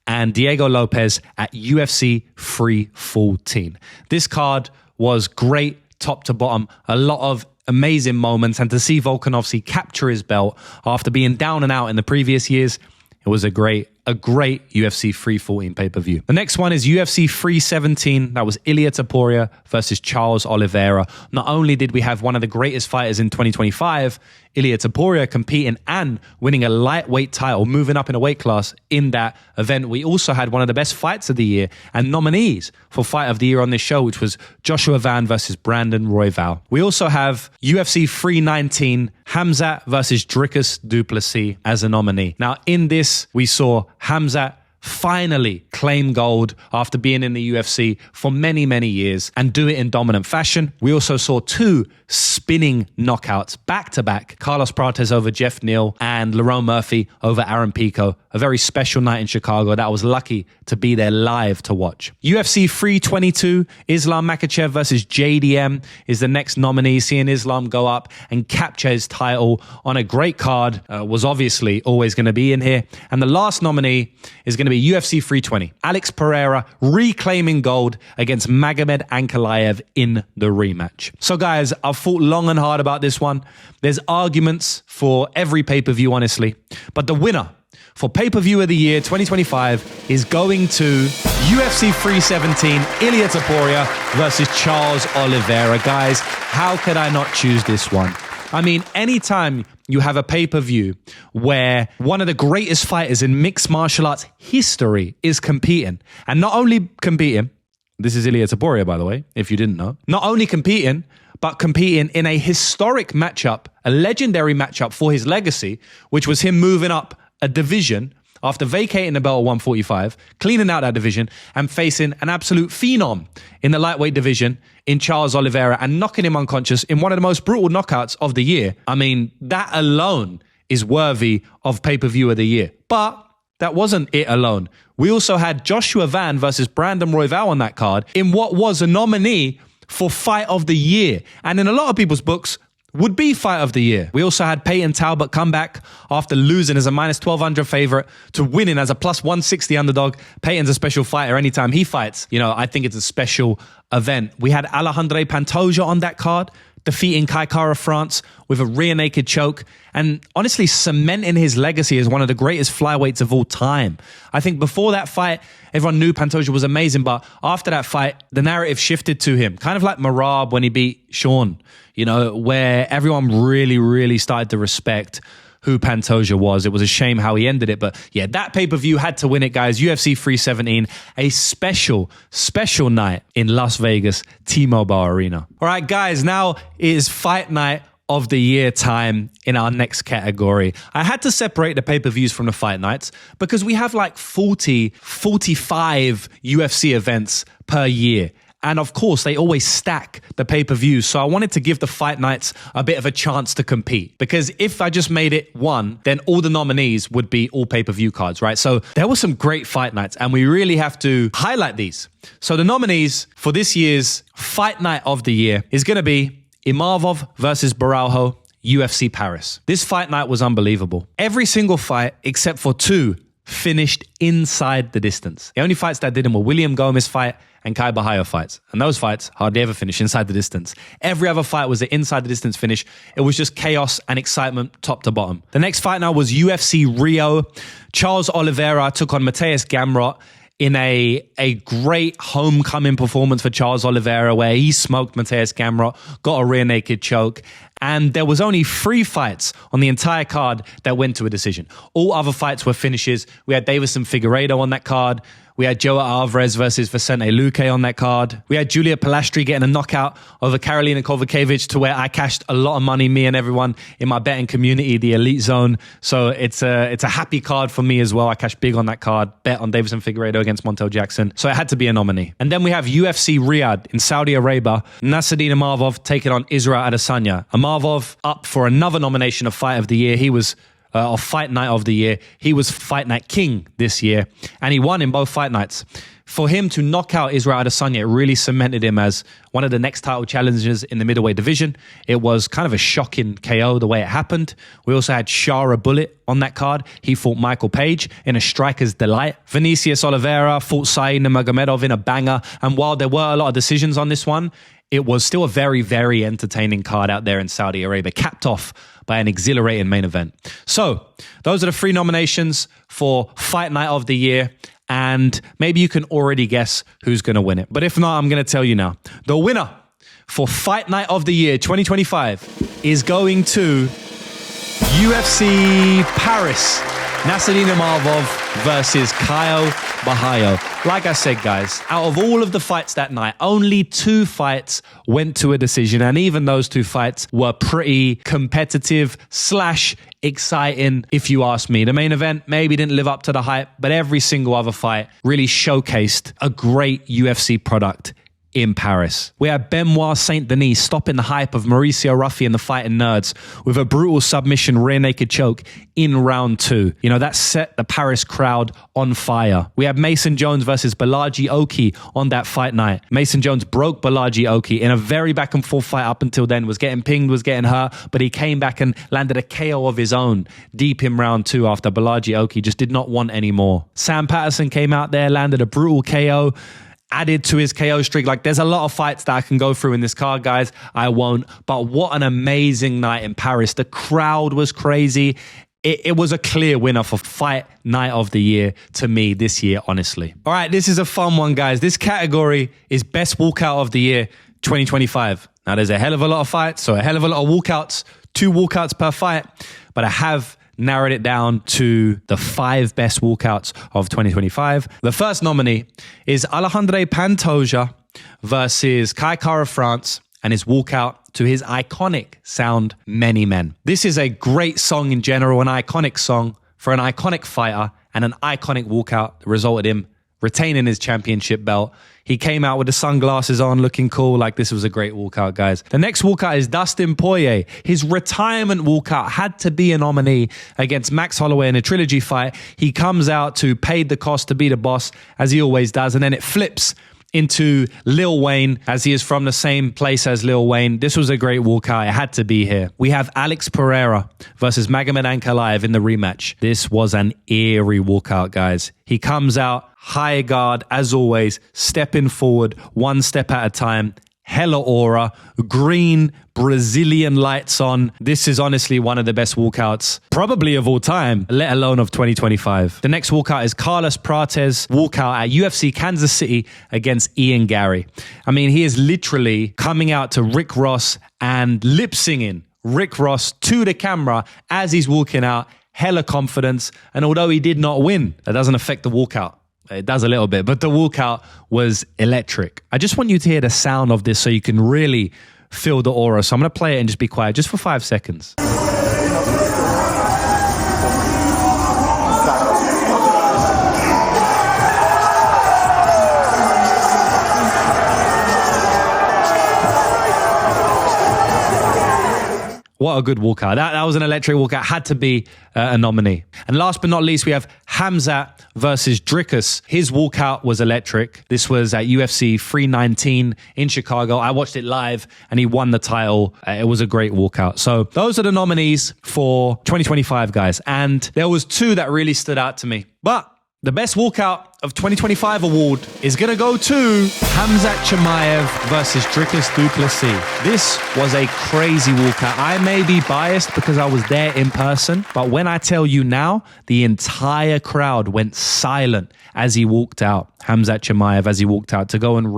and Diego Lopez at UFC 314. This card was great top to bottom. A lot of amazing moments. And to see Volkanovski capture his belt after being down and out in the previous years, it was a great UFC 314 pay-per-view. The next one is UFC 317. That was Ilia Topuria versus Charles Oliveira. Not only did we have one of the greatest fighters in 2025, Ilia Topuria, competing and winning a lightweight title, moving up in a weight class in that event, we also had one of the best fights of the year and nominees for Fight of the Year on this show, which was Joshua Van versus Brandon Royval. We also have UFC 319, Khamzat versus Dricus du Plessis as a nominee. Now, in this, we saw Khamzat finally claim gold after being in the UFC for many years and do it in dominant fashion. We also saw 2 spinning knockouts back-to-back. Carlos Prates over Jeff Neal and Lerone Murphy over Aaron Pico. A very special night in Chicago that I was lucky to be there live to watch. UFC 322, Islam Makhachev versus JDM is the next nominee. Seeing Islam go up and capture his title on a great card was obviously always going to be in here. And the last nominee is going to be be UFC 320. Alex Pereira reclaiming gold against Magomed Ankalaev in the rematch. So guys, I've thought long and hard about this one. There's arguments for every pay-per-view, honestly. But the winner for pay-per-view of the year 2025 is going to UFC 317, Ilia Topuria versus Charles Oliveira. Guys, how could I not choose this one? I mean, anytime you have a pay-per-view where one of the greatest fighters in mixed martial arts history is competing, and not only competing, this is Ilia Topuria, by the way, if you didn't know, not only competing, but competing in a historic matchup, a legendary matchup for his legacy, which was him moving up a division after vacating the belt at 145, cleaning out that division, and facing an absolute phenom in the lightweight division in Charles Oliveira and knocking him unconscious in one of the most brutal knockouts of the year. I mean, that alone is worthy of pay-per-view of the year. But that wasn't it alone. We also had Joshua Van versus Brandon Royval on that card in what was a nominee for Fight of the Year. And in a lot of people's books, would be Fight of the Year. We also had Peyton Talbot come back after losing as a minus 1,200 favorite to winning as a plus 160 underdog. Peyton's a special fighter anytime he fights. You know, I think it's a special event. We had Alejandro Pantoja on that card, defeating Kai Kara France with a rear naked choke and honestly cementing his legacy as one of the greatest flyweights of all time. I think before that fight, everyone knew Pantoja was amazing, but after that fight, the narrative shifted to him. Kind of like Marab when he beat Sean, you know, where everyone really started to respect who Pantoja was. It was a shame how he ended it. But yeah, that pay-per-view had to win it, guys. UFC 317, a special night in Las Vegas, T-Mobile Arena. All right, guys, now is Fight Night of the Year time in our next category. I had to separate the pay-per-views from the fight nights because we have like 45 UFC events per year. And of course, they always stack the pay-per-views. So I wanted to give the fight nights a bit of a chance to compete. Because if I just made it one, then all the nominees would be all pay-per-view cards, right? So there were some great fight nights, and we really have to highlight these. So the nominees for this year's Fight Night of the Year is going to be Imavov versus Baralho, UFC Paris. This fight night was unbelievable. Every single fight, except for two, finished inside the distance. The only fights that didn't were William Gomez fight and Kai Bahayo fights. And those fights hardly ever finish inside the distance. Every other fight was an inside the distance finish. It was just chaos and excitement top to bottom. The next fight now was UFC Rio. Charles Oliveira took on Mateus Gamrot in a great homecoming performance for Charles Oliveira where he smoked Mateus Gamrot, got a rear naked choke. And there was only 3 fights on the entire card that went to a decision. All other fights were finishes. We had Davison Figueiredo on that card. We had Joe Alvarez versus Vicente Luque on that card. We had Julia Palastri getting a knockout over Karolina Kovacevic to where I cashed a lot of money, me and everyone in my betting community, the Elite Zone. So it's a happy card for me as well. I cashed big on that card, bet on Davison Figueiredo against Montel Jackson. So it had to be a nominee. And then we have UFC Riyadh in Saudi Arabia. Nasruddin Imavov taking on Israel Adesanya. Imavov up for another nomination of Fight of the Year. He was of Fight Night of the Year. He was Fight Night King this year, and he won in both fight nights. For him to knock out Israel Adesanya, it really cemented him as one of the next title challengers in the middleweight division. It was kind of a shocking KO the way it happened. We also had Shara Bullet on that card. He fought Michael Page in a striker's delight. Vinicius Oliveira fought Said Nurmagomedov in a banger. And while there were a lot of decisions on this one, it was still a very entertaining card out there in Saudi Arabia, capped off by an exhilarating main event. So those are the 3 nominations for Fight Night of the Year. And maybe you can already guess who's going to win it. But if not, I'm going to tell you now. The winner for Fight Night of the Year 2025 is going to UFC Paris. Nasruddin Imavov versus Caio Bahayo. Like I said, guys, out of all of the fights that night, only 2 fights went to a decision. And even those 2 fights were pretty competitive / exciting, if you ask me. The main event maybe didn't live up to the hype, but every single other fight really showcased a great UFC product in Paris. We had Benoit Saint Denis stopping the hype of Mauricio Ruffi and the Fighting Nerds with a brutal submission rear naked choke in round 2. You know, that set the Paris crowd on fire. We had Mason Jones versus Balaji Oki on that fight night. Mason Jones broke Balaji Oki in a very back and forth fight up until then, was getting pinged, was getting hurt, but he came back and landed a KO of his own deep in round 2 after Balaji Oki just did not want any more. Sam Patterson came out there, landed a brutal KO, added to his KO streak. Like, there's a lot of fights that I can go through in this card, guys. I won't. But what an amazing night in Paris. The crowd was crazy. It was a clear winner for Fight Night of the Year to me this year, honestly. All right, this is a fun one, guys. This category is Best Walkout of the Year 2025. Now, there's a hell of a lot of fights, so a hell of a lot of walkouts, 2 walkouts per fight. But I have narrowed it down to the 5 best walkouts of 2025. The first nominee is Alejandro Pantoja versus Kai Kara France and his walkout to his iconic sound, Many Men. This is a great song in general, an iconic song for an iconic fighter and an iconic walkout that resulted in him retaining his championship belt. He came out with the sunglasses on, looking cool. Like, this was a great walkout, guys. The next walkout is Dustin Poirier. His retirement walkout had to be a nominee against Max Holloway in a trilogy fight. He comes out to pay the cost to be the boss, as he always does, and then it flips into Lil Wayne, as he is from the same place as Lil Wayne. This was a great walkout. It had to be here. We have Alex Pereira versus Magomed Ankalaev in the rematch. This was an eerie walkout, guys. He comes out high guard, as always, stepping forward, one step at a time. Hella aura, green Brazilian lights on. This is honestly one of the best walkouts, probably of all time, let alone of 2025. The next walkout is Carlos Prates' walkout at UFC Kansas City against Ian Gary. I mean, he is literally coming out to Rick Ross and lip singing Rick Ross to the camera as he's walking out. Hella confidence. And although he did not win, that doesn't affect the walkout. It does a little bit, but the walkout was electric. I just want you to hear the sound of this so you can really feel the aura. So I'm going to play it and just be quiet just for 5 seconds. What a good walkout. That was an electric walkout. Had to be a nominee. And last but not least, we have Hamzat versus Dricus. His walkout was electric. This was at UFC 319 in Chicago. I watched it live and he won the title. It was a great walkout. So those are the nominees for 2025, guys. And there was 2 that really stood out to me. But the best walkout of 2025 award is going to go to Hamzat Chimaev versus Dricus du Plessis. This was a crazy walkout. I may be biased because I was there in person, but when I tell you now, the entire crowd went silent as he walked out. Hamzat Chimaev, as he walked out to go and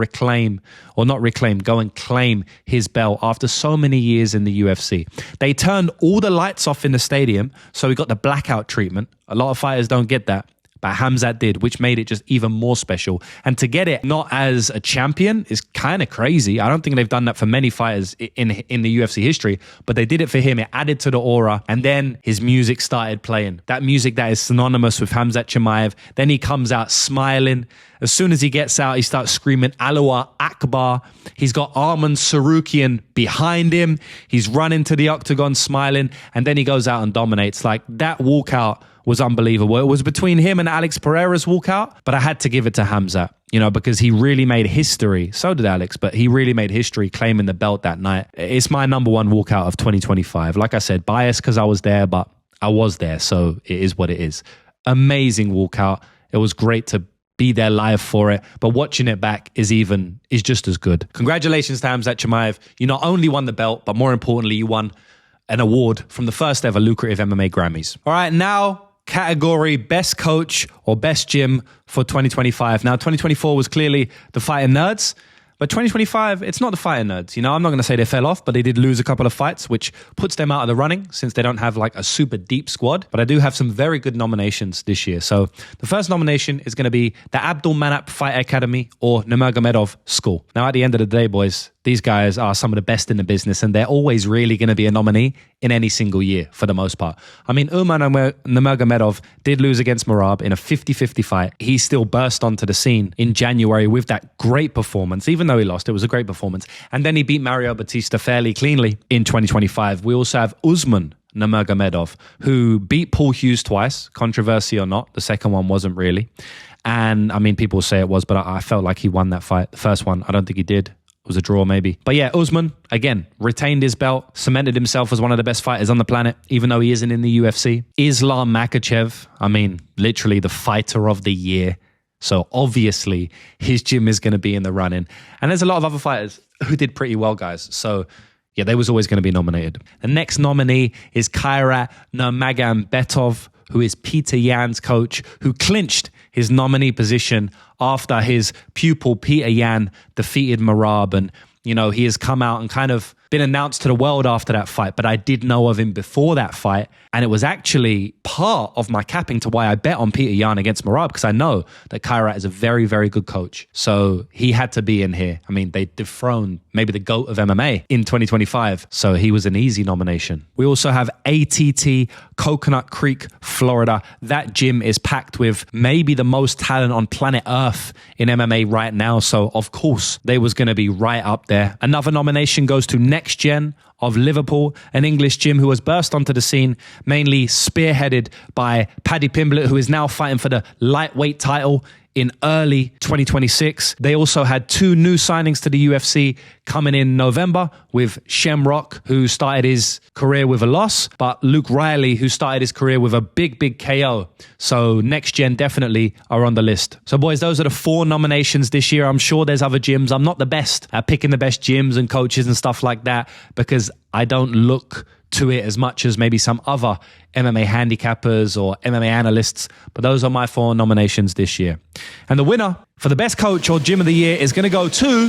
go and claim his belt after so many years in the UFC. They turned all the lights off in the stadium, so he got the blackout treatment. A lot of fighters don't get that. But Hamzat did, which made it just even more special. And to get it not as a champion is kind of crazy. I don't think they've done that for many fighters in the UFC history, but they did it for him. It added to the aura. And then his music started playing. That music that is synonymous with Hamzat Chimaev. Then he comes out smiling. As soon as he gets out, he starts screaming, Allahu Akbar. He's got Arman Sarukian behind him. He's running to the octagon smiling. And then he goes out and dominates. Like, that walkout was unbelievable. It was between him and Alex Pereira's walkout, but I had to give it to Hamzat, because he really made history. So did Alex, but he really made history claiming the belt that night. It's my number 1 walkout of 2025. Like I said, biased because I was there, but I was there, so it is what it is. Amazing walkout. It was great to be there live for it, but watching it back is just as good. Congratulations to Hamzat Chimaev. You not only won the belt, but more importantly, you won an award from the first ever Lucrative MMA Grammys. All right, now category best coach or best gym for 2025. Now, 2024 was clearly the Fighting Nerds, but 2025, it's not the Fighting Nerds. I'm not going to say they fell off, but they did lose a couple of fights, which puts them out of the running since they don't have like a super deep squad. But I do have some very good nominations this year. So the first nomination is going to be the Abdul Manap Fight Academy or Nurmagomedov School. Now, at the end of the day, boys, These guys are some of the best in the business, and they're always really going to be a nominee in any single year for the most part. I mean, Umar Nurmagomedov did lose against Merab in a 50-50 fight. He still burst onto the scene in January with that great performance. Even though he lost, it was a great performance. And then he beat Mario Batista fairly cleanly in 2025. We also have Usman Nurmagomedov, who beat Paul Hughes twice, controversy or not. The second one wasn't really. And I mean, people say it was, but I felt like he won that fight. The first one, I don't think he did. It was a draw maybe. But yeah, Usman, again, retained his belt, cemented himself as one of the best fighters on the planet, even though he isn't in the UFC. Islam Makhachev, I mean, literally the fighter of the year. So obviously his gym is going to be in the running. And there's a lot of other fighters who did pretty well, guys. So yeah, they was always going to be nominated. The next nominee is Kairat Nurmagomedov, who is Peter Yan's coach, who clinched his nominee position after his pupil Peter Yan defeated Merab. And, you know, he has come out and kind of been announced to the world after that fight, but I did know of him before that fight. And it was actually part of my capping to why I bet on Peter Yan against Merab, because I know that Kairat is a very, very good coach. So he had to be in here. I mean, they dethroned maybe the GOAT of MMA in 2025. So he was an easy nomination. We also have ATT Coconut Creek, Florida. That gym is packed with maybe the most talent on planet Earth in MMA right now. So of course, they was going to be right up there. Another nomination goes to Next Gen of Liverpool, an English gym who has burst onto the scene, mainly spearheaded by Paddy Pimblett, who is now fighting for the lightweight title in early 2026. They also had 2 new signings to the UFC coming in November with Shamrock, who started his career with a loss, but Luke Riley, who started his career with a big KO. So Next Gen definitely are on the list. So boys, those are the 4 nominations this year. I'm sure there's other gyms. I'm not the best at picking the best gyms and coaches and stuff like that, because I don't look to it as much as maybe some other MMA handicappers or MMA analysts, but those are my 4 nominations this year. And the winner for the best coach or gym of the year is going to go to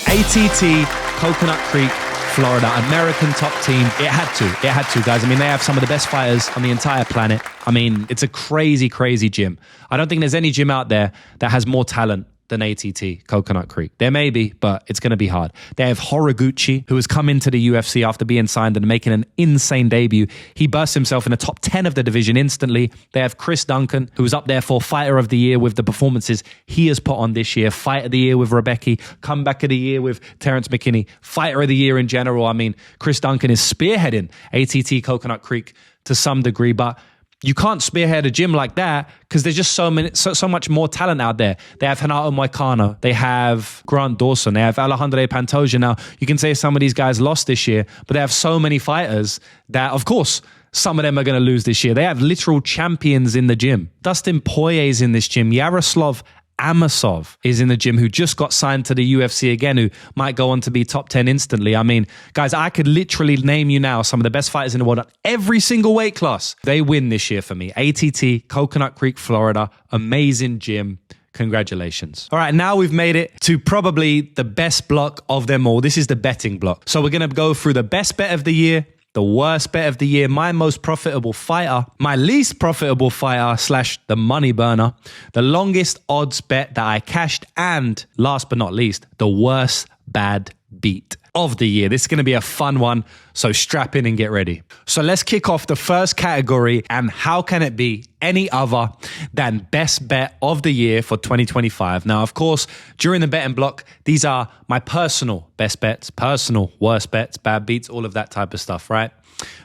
ATT Coconut Creek, Florida, American top team. It had to, guys. I mean, they have some of the best fighters on the entire planet. I mean, it's a crazy gym. I don't think there's any gym out there that has more talent than ATT Coconut Creek. There may be, but it's going to be hard. They have Horiguchi, who has come into the UFC after being signed and making an insane debut. He burst himself in the top 10 of the division instantly. They have Chris Duncan, who's up there for Fighter of the Year with the performances he has put on this year. Fight of the Year with Rebecca, Comeback of the Year with Terrence McKinney, Fighter of the Year in general. I mean, Chris Duncan is spearheading ATT Coconut Creek to some degree, but you can't spearhead a gym like that because there's just so much more talent out there. They have Renato Moicano. They have Grant Dawson. They have Alejandro Pantoja. Now, you can say some of these guys lost this year, but they have so many fighters that, of course, some of them are going to lose this year. They have literal champions in the gym. Dustin Poirier's in this gym. Yaroslav Amosov is in the gym, who just got signed to the UFC again, who might go on to be top 10 instantly. I mean, guys, I could literally name you now some of the best fighters in the world at every single weight class. They win this year for me. ATT, Coconut Creek, Florida, amazing gym. Congratulations. All right, now we've made it to probably the best block of them all. This is the betting block. So we're going to go through the best bet of the year, the worst bet of the year, my most profitable fighter, my least profitable fighter / the money burner, the longest odds bet that I cashed, and last but not least, the worst bad beat of the year. This is going to be a fun one, so strap in and get ready. So let's kick off the first category, and how can it be any other than best bet of the year for 2025? Now, of course, during the betting block, these are my personal best bets, personal worst bets, bad beats, all of that type of stuff, right?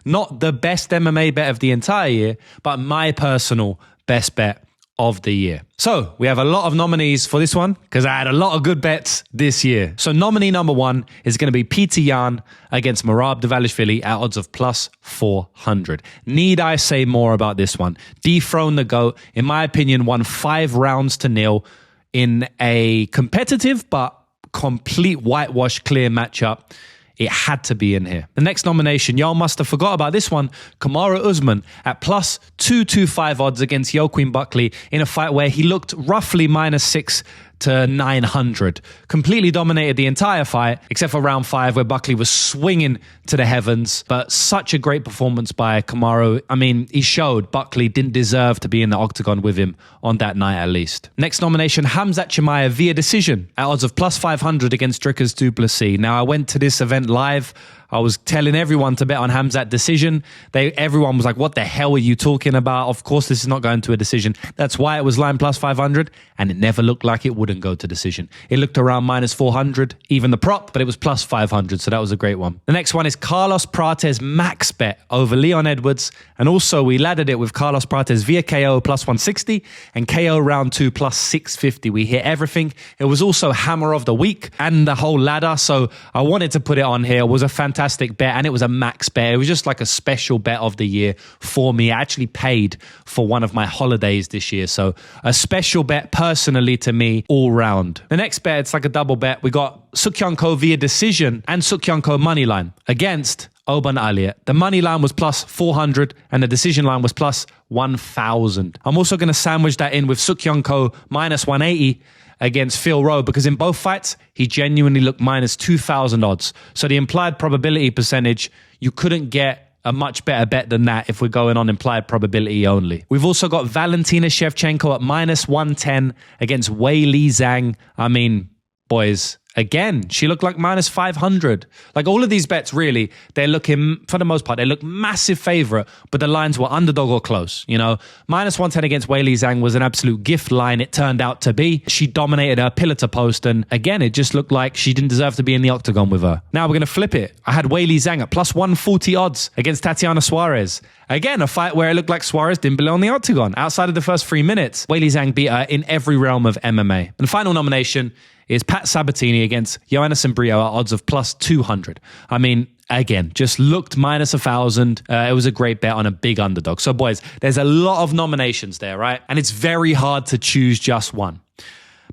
Not the best MMA bet of the entire year, but my personal best bet of the year. So we have a lot of nominees for this one because I had a lot of good bets this year. So nominee number 1 is going to be Peter Yan against Merab Dvalishvili at odds of plus 400. Need I say more about this one? Dethroned the GOAT, in my opinion, won 5 rounds to 0 in a competitive but complete whitewash clear matchup. It had to be in here. The next nomination, y'all must have forgot about this one. Kamaru Usman at plus 225 odds against Joaquin Buckley in a fight where he looked roughly -6 to 900. Completely dominated the entire fight, except for round 5 where Buckley was swinging to the heavens. But such a great performance by Kamaru. I mean, he showed Buckley didn't deserve to be in the octagon with him on that night at least. Next nomination, Khamzat Chimaev via decision at odds of plus 500 against Dricus du Plessis. Now, I went to this event live. I was telling everyone to bet on Khamzat decision. Everyone was like, what the hell are you talking about? Of course, this is not going to a decision. That's why it was line plus 500, and it never looked like it wouldn't go to decision. It looked around minus 400, even the prop, but it was plus 500, so that was a great one. The next one is Carlos Prates max bet over Leon Edwards, and also we laddered it with Carlos Prates via KO plus 160 and KO round 2 plus 650. We hit everything. It was also hammer of the week and the whole ladder, so I wanted to put it on here. It was a fantastic bet, and it was a max bet. It was just like a special bet of the year for me. I actually paid for one of my holidays this year, so a special bet personally to me all round. The next bet, it's like a double bet. We got Sukyanko via decision and Sukyanko money line against Oban Aliyev. The money line was plus 400 and the decision line was plus 1,000. I'm also going to sandwich that in with Sukyanko minus 180 against Phil Rowe, because in both fights, he genuinely looked minus 2,000 odds. So the implied probability percentage, you couldn't get a much better bet than that if we're going on implied probability only. We've also got Valentina Shevchenko at minus 110 against Wei Li Zhang. I mean, boys, again, she looked like minus 500. Like all of these bets, really, they're looking, for the most part, they look massive favorite, but the lines were underdog or close. You know, minus 110 against Wei Li Zhang was an absolute gift line. It turned out to be. She dominated her pillar to post, and again, it just looked like she didn't deserve to be in the octagon with her. Now we're going to flip it. I had Wei Li Zhang at plus 140 odds against Tatiana Suarez. Again, a fight where it looked like Suarez didn't belong in the octagon. Outside of the first 3 minutes, Wei Li Zhang beat her in every realm of MMA. And the final nomination is Pat Sabatini against Joanna Brio at odds of plus 200. I mean, again, just looked minus 1,000. It was a great bet on a big underdog. So boys, there's a lot of nominations there, right? And it's very hard to choose just one.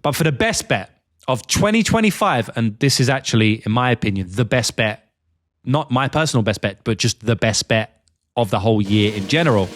But for the best bet of 2025, and this is actually, in my opinion, the best bet, not my personal best bet, but just the best bet of the whole year in general,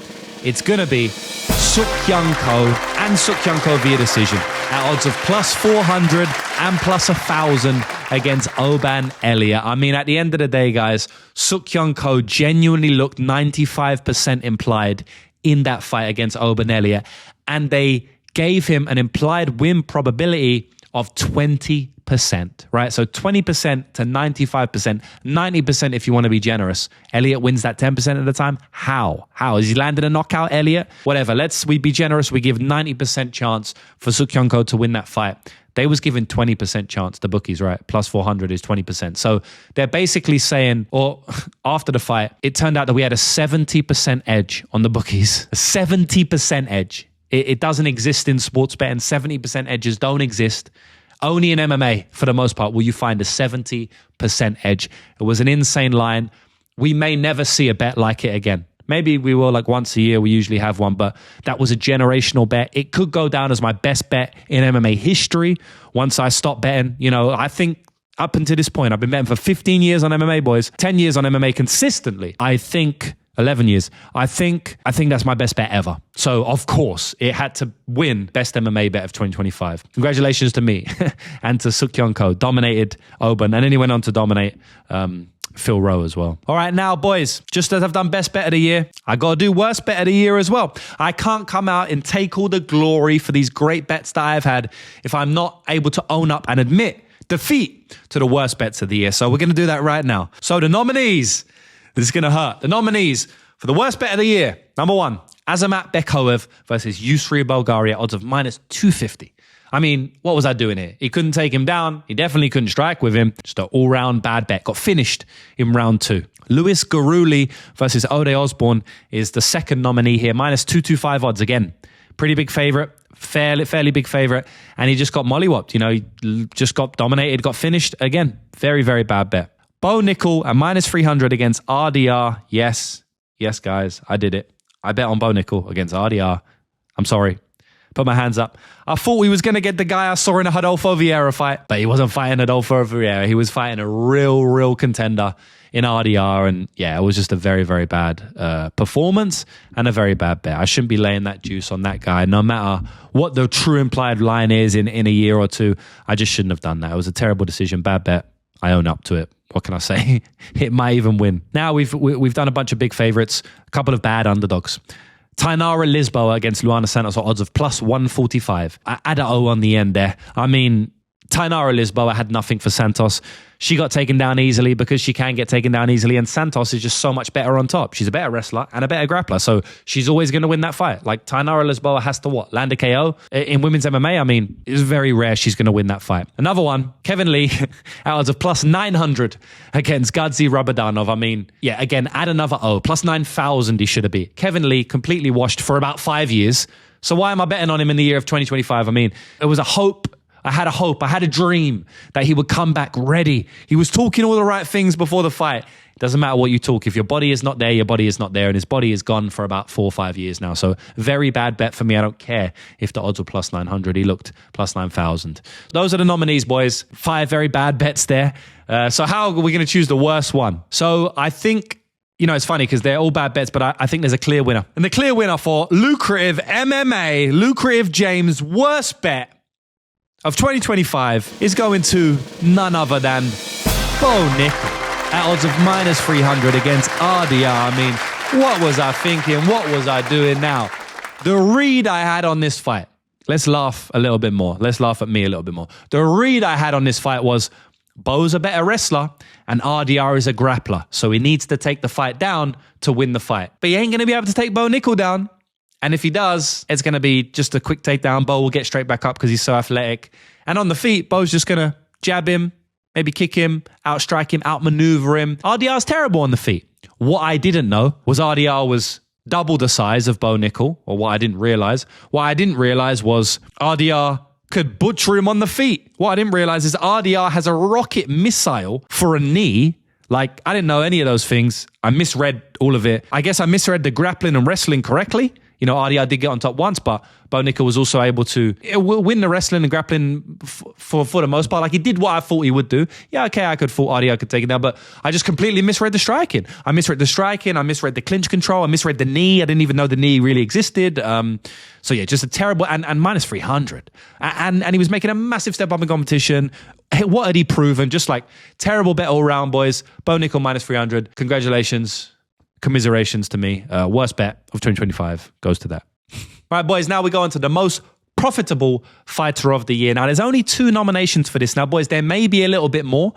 it's going to be Sukyanko and Sukyanko via decision at odds of plus 400 and plus 1,000 against Oban Aliyev. I mean, at the end of the day, guys, Sukyanko genuinely looked 95% implied in that fight against Oban Aliyev, and they gave him an implied win probability of 20%, right? So 20% to 95%, 90% if you want to be generous. Elliot wins that 10% of the time. How? Has he landed a knockout, Elliot? Whatever. We be generous. We give 90% chance for Sukyanko to win that fight. They was given 20% chance, the bookies, right? Plus 400 is 20%. So they're basically saying, or after the fight, it turned out that we had a 70% edge on the bookies. A 70% edge. It doesn't exist in sports betting. 70% edges don't exist. Only in MMA, for the most part, will you find a 70% edge. It was an insane line. We may never see a bet like it again. Maybe we will, like once a year, we usually have one, but that was a generational bet. It could go down as my best bet in MMA history once I stop betting. You know, I think up until this point, I've been betting for 15 years on MMA, boys, 10 years on MMA consistently. I think 11 years. I think that's my best bet ever. So, of course, it had to win Best MMA Bet of 2025. Congratulations to me and to Sukyanko. Dominated Oban, and then he went on to dominate Phil Rowe as well. All right, now, boys, just as I've done Best Bet of the Year, I got to do Worst Bet of the Year as well. I can't come out and take all the glory for these great bets that I've had if I'm not able to own up and admit defeat to the worst bets of the year. So we're going to do that right now. So the nominees... This is going to hurt. The nominees for the worst bet of the year. Number 1, Azamat Bekhoev versus Yusri Bulgaria, odds of minus 250. I mean, what was I doing here? He couldn't take him down. He definitely couldn't strike with him. Just an all-round bad bet. Got finished in round 2. Luis Garuli versus Ode Osborne is the second nominee here. Minus 225 odds again. Pretty big favorite. Fairly big favorite. And he just got mollywopped. You know, he just got dominated, got finished. Again, very, very bad bet. Bo Nickel at minus 300 against RDR. Yes, guys, I did it. I bet on Bo Nickel against RDR. I'm sorry. Put my hands up. I thought he was going to get the guy I saw in a Rodolfo Vieira fight, but he wasn't fighting Rodolfo Vieira. He was fighting a real contender in RDR. And yeah, it was just a very, very bad performance and a very bad bet. I shouldn't be laying that juice on that guy, no matter what the true implied line is in a year or two. I just shouldn't have done that. It was a terrible decision, bad bet. I own up to it. What can I say? It might even win. Now we've done a bunch of big favorites, a couple of bad underdogs. Tainara Lisboa against Luana Santos at odds of plus 145. I add an O on the end there. I mean, Tainara Lisboa had nothing for Santos. She got taken down easily because she can get taken down easily, and Santos is just so much better on top. She's a better wrestler and a better grappler, so she's always going to win that fight. Like, Tainara Lisboa has to land a KO? In women's MMA, I mean, it's very rare she's going to win that fight. Another one, Kevin Lee, at odds of plus 900 against Gadzi Rabadanov. I mean, yeah, again, add another O. Plus 9,000 he should have beat. Kevin Lee completely washed for about 5 years. So why am I betting on him in the year of 2025? I mean, it was a hope. I had a dream that he would come back ready. He was talking all the right things before the fight. It doesn't matter what you talk. If your body is not there, your body is not there. And his body is gone for about 4 or 5 years now. So very bad bet for me. I don't care if the odds were plus 900. He looked plus 9,000. Those are the nominees, boys. 5 very bad bets there. So how are we going to choose the worst one? So I think, you know, it's funny because they're all bad bets, but I think there's a clear winner. And the clear winner for Lucrative MMA, Lucrative James' worst bet of 2025 is going to none other than Bo Nickel at odds of minus 300 against RDR. I mean, what was I thinking? What was I doing now? The read I had on this fight, let's laugh a little bit more. Let's laugh at me a little bit more. The read I had on this fight was Bo's a better wrestler and RDR is a grappler. So he needs to take the fight down to win the fight. But he ain't going to be able to take Bo Nickel down. And if he does, it's going to be just a quick takedown. Bo will get straight back up because he's so athletic. And on the feet, Bo's just going to jab him, maybe kick him, outstrike him, outmaneuver him. RDR's terrible on the feet. What I didn't know was RDR was double the size of Bo Nickel, or what I didn't realize. What I didn't realize was RDR could butcher him on the feet. What I didn't realize is RDR has a rocket missile for a knee. Like, I didn't know any of those things. I misread all of it. I guess I misread the grappling and wrestling correctly. You know, RDR did get on top once, but Bo Nickel was also able to win the wrestling and grappling for the most part. Like, he did what I thought he would do. Yeah, okay, I thought RDR could take it down, but I just completely misread the striking. I misread the clinch control, I misread the knee. I didn't even know the knee really existed. So yeah, just a terrible, and minus 300. And he was making a massive step up in competition. What had he proven? Just like terrible bet all round, boys. Bo Nickel minus 300. Congratulations. Commiserations to me. Worst bet of 2025 goes to that. All right, boys, now we go on to the most profitable fighter of the year. Now, there's only 2 nominations for this. Now, boys, there may be a little bit more,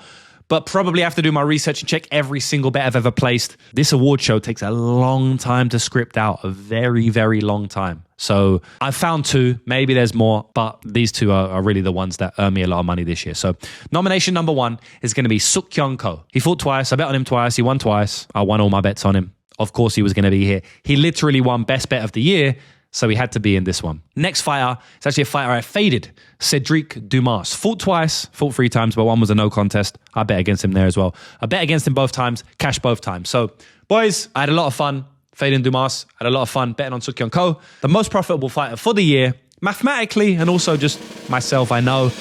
but probably have to do my research and check every single bet I've ever placed. This award show takes a long time to script out, a very, very long time. So I found 2, maybe there's more, but these 2 are really the ones that earn me a lot of money this year. So nomination number 1 is going to be Suk-Kyung Ko. He fought twice. I bet on him twice. He won twice. I won all my bets on him. Of course, he was going to be here. He literally won best bet of the year, so he had to be in this one. Next fighter, it's actually a fighter I faded, Cedric Dumas. Fought twice, fought 3 times, but one was a no contest. I bet against him there as well. I bet against him both times, cashed both times. So, boys, I had a lot of fun fading Dumas. I had a lot of fun betting on Suk-Kyung Ko. The most profitable fighter for the year, mathematically, and also just myself, I know,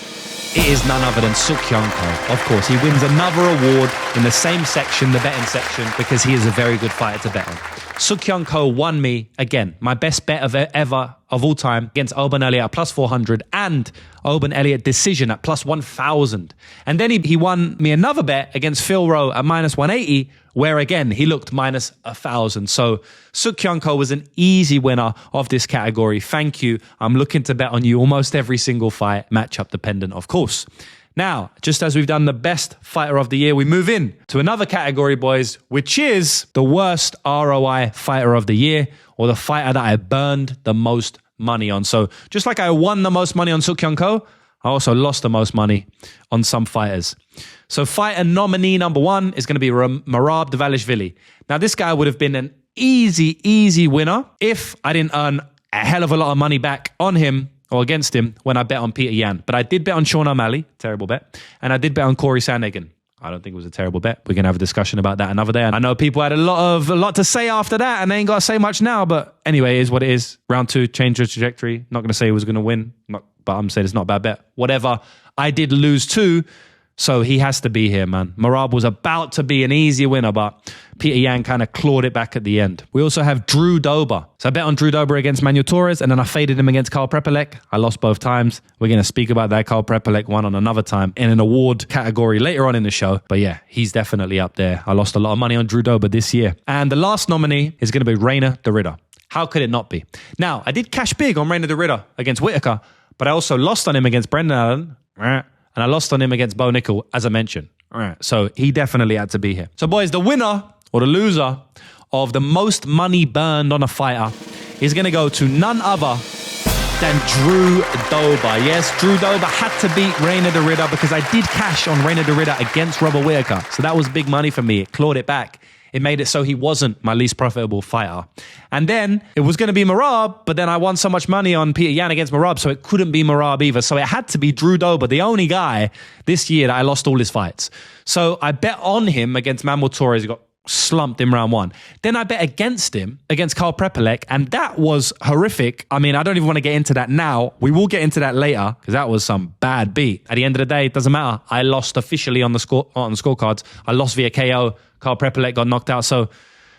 it is none other than Suk-Kyung Ko. Of course, he wins another award in the same section, the betting section, because he is a very good fighter to bet on. Suk-Kyung Ko won me, again, my best bet ever of all time against Oban Elliott at plus 400 and Oban Elliott decision at plus 1,000. And then he won me another bet against Phil Rowe at minus 180, where again, he looked minus 1,000. So Suk-Kyung Ko was an easy winner of this category. Thank you. I'm looking to bet on you almost every single fight, matchup dependent, of course. Now, just as we've done the best fighter of the year, we move in to another category, boys, which is the worst ROI fighter of the year, or the fighter that I burned the most money on. So just like I won the most money on Suk-Kyung Ko, I also lost the most money on some fighters. So fighter nominee number 1 is going to be Merab Dvalishvili. Now, this guy would have been an easy winner if I didn't earn a hell of a lot of money back on him or against him when I bet on Peter Yan. But I did bet on Sean O'Malley, terrible bet, and I did bet on Corey Sandhagen. I don't think it was a terrible bet. We're going to have a discussion about that another day. And I know people had a lot to say after that, and they ain't got to say much now. But anyway, it is what it is. Round 2, changed the trajectory. Not going to say he was going to win, but I'm saying it's not a bad bet. Whatever. I did lose too, so he has to be here, man. Merab was about to be an easy winner, but Peter Yan kind of clawed it back at the end. We also have Drew Dober. So I bet on Drew Dober against Manuel Torres, and then I faded him against Carl Prepelec. I lost both times. We're going to speak about that Carl Prepelec one on another time in an award category later on in the show. But yeah, he's definitely up there. I lost a lot of money on Drew Dober this year. And the last nominee is going to be Reina de Ridder. How could it not be? Now, I did cash big on Reina de Ridder against Whitaker, but I also lost on him against Brendan Allen. And I lost on him against Bo Nickel, as I mentioned. All right, so he definitely had to be here. So boys, the winner or the loser of the most money burned on a fighter is going to go to none other than Drew Dober. Yes, Drew Dober had to beat Reina de Ridder because I did cash on Reina de Ridder against Robert Whitaker. So that was big money for me. It clawed it back. It made it so he wasn't my least profitable fighter. And then it was going to be Merab, but then I won so much money on Peter Yan against Merab, so it couldn't be Merab either. So it had to be Drew Dober, the only guy this year that I lost all his fights. So I bet on him against Manuel Torres. He got slumped in round 1. Then I bet against him, against Carl Prepelec, and that was horrific. I mean, I don't even want to get into that now. We will get into that later, because that was some bad beat. At the end of the day, it doesn't matter. I lost officially on the scorecards. I lost via KO. Carl Prepelec got knocked out. So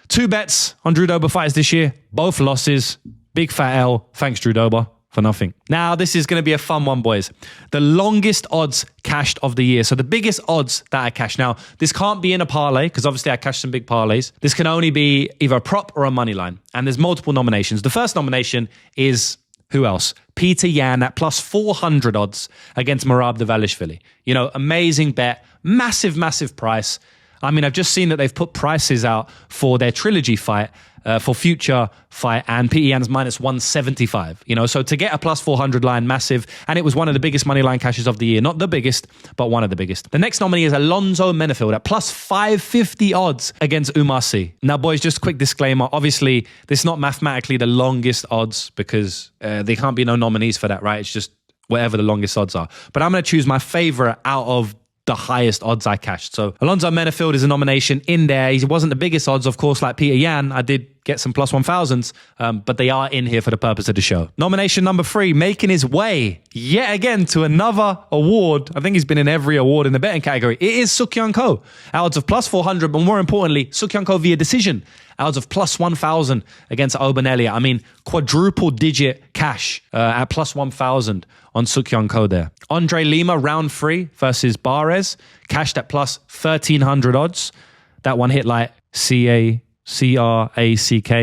2 bets on Drew Dober fights this year. Both losses. Big fat L. Thanks, Drew Dober, for nothing. Now, this is going to be a fun one, boys. The longest odds cashed of the year. So the biggest odds that I cashed. Now, this can't be in a parlay because obviously I cashed some big parlays. This can only be either a prop or a money line. And there's multiple nominations. The first nomination is... who else? Peter Yan at plus 400 odds against Merab Dvalishvili. You know, amazing bet. Massive, massive price. I mean, I've just seen that they've put prices out for their trilogy fight, for future fight, and Peter Yan's minus 175. You know, so to get a plus 400 line, massive. And it was one of the biggest money line cashes of the year. Not the biggest, but one of the biggest. The next nominee is Alonzo Menefield at plus 550 odds against Umar Sy. Now, boys, just a quick disclaimer. Obviously, this is not mathematically the longest odds because there can't be no nominees for that, right? It's just whatever the longest odds are. But I'm going to choose my favorite out of the highest odds I cashed. So Alonzo Menefield is a nomination in there. He wasn't the biggest odds, of course, like Peter Yan. I did get some plus 1000s, but they are in here for the purpose of the show. Nomination number 3, making his way yet again to another award. I think he's been in every award in the betting category. It is Sukyan Ko. Odds of plus 400, but more importantly, Sukyan Ko via decision. Odds of plus 1,000 against Oban Elliott. I mean, quadruple digit cash at plus 1,000 on Sukyan Ko there. Andre Lima, round 3 versus Barres, cashed at plus 1,300 odds. That one hit like CRACK.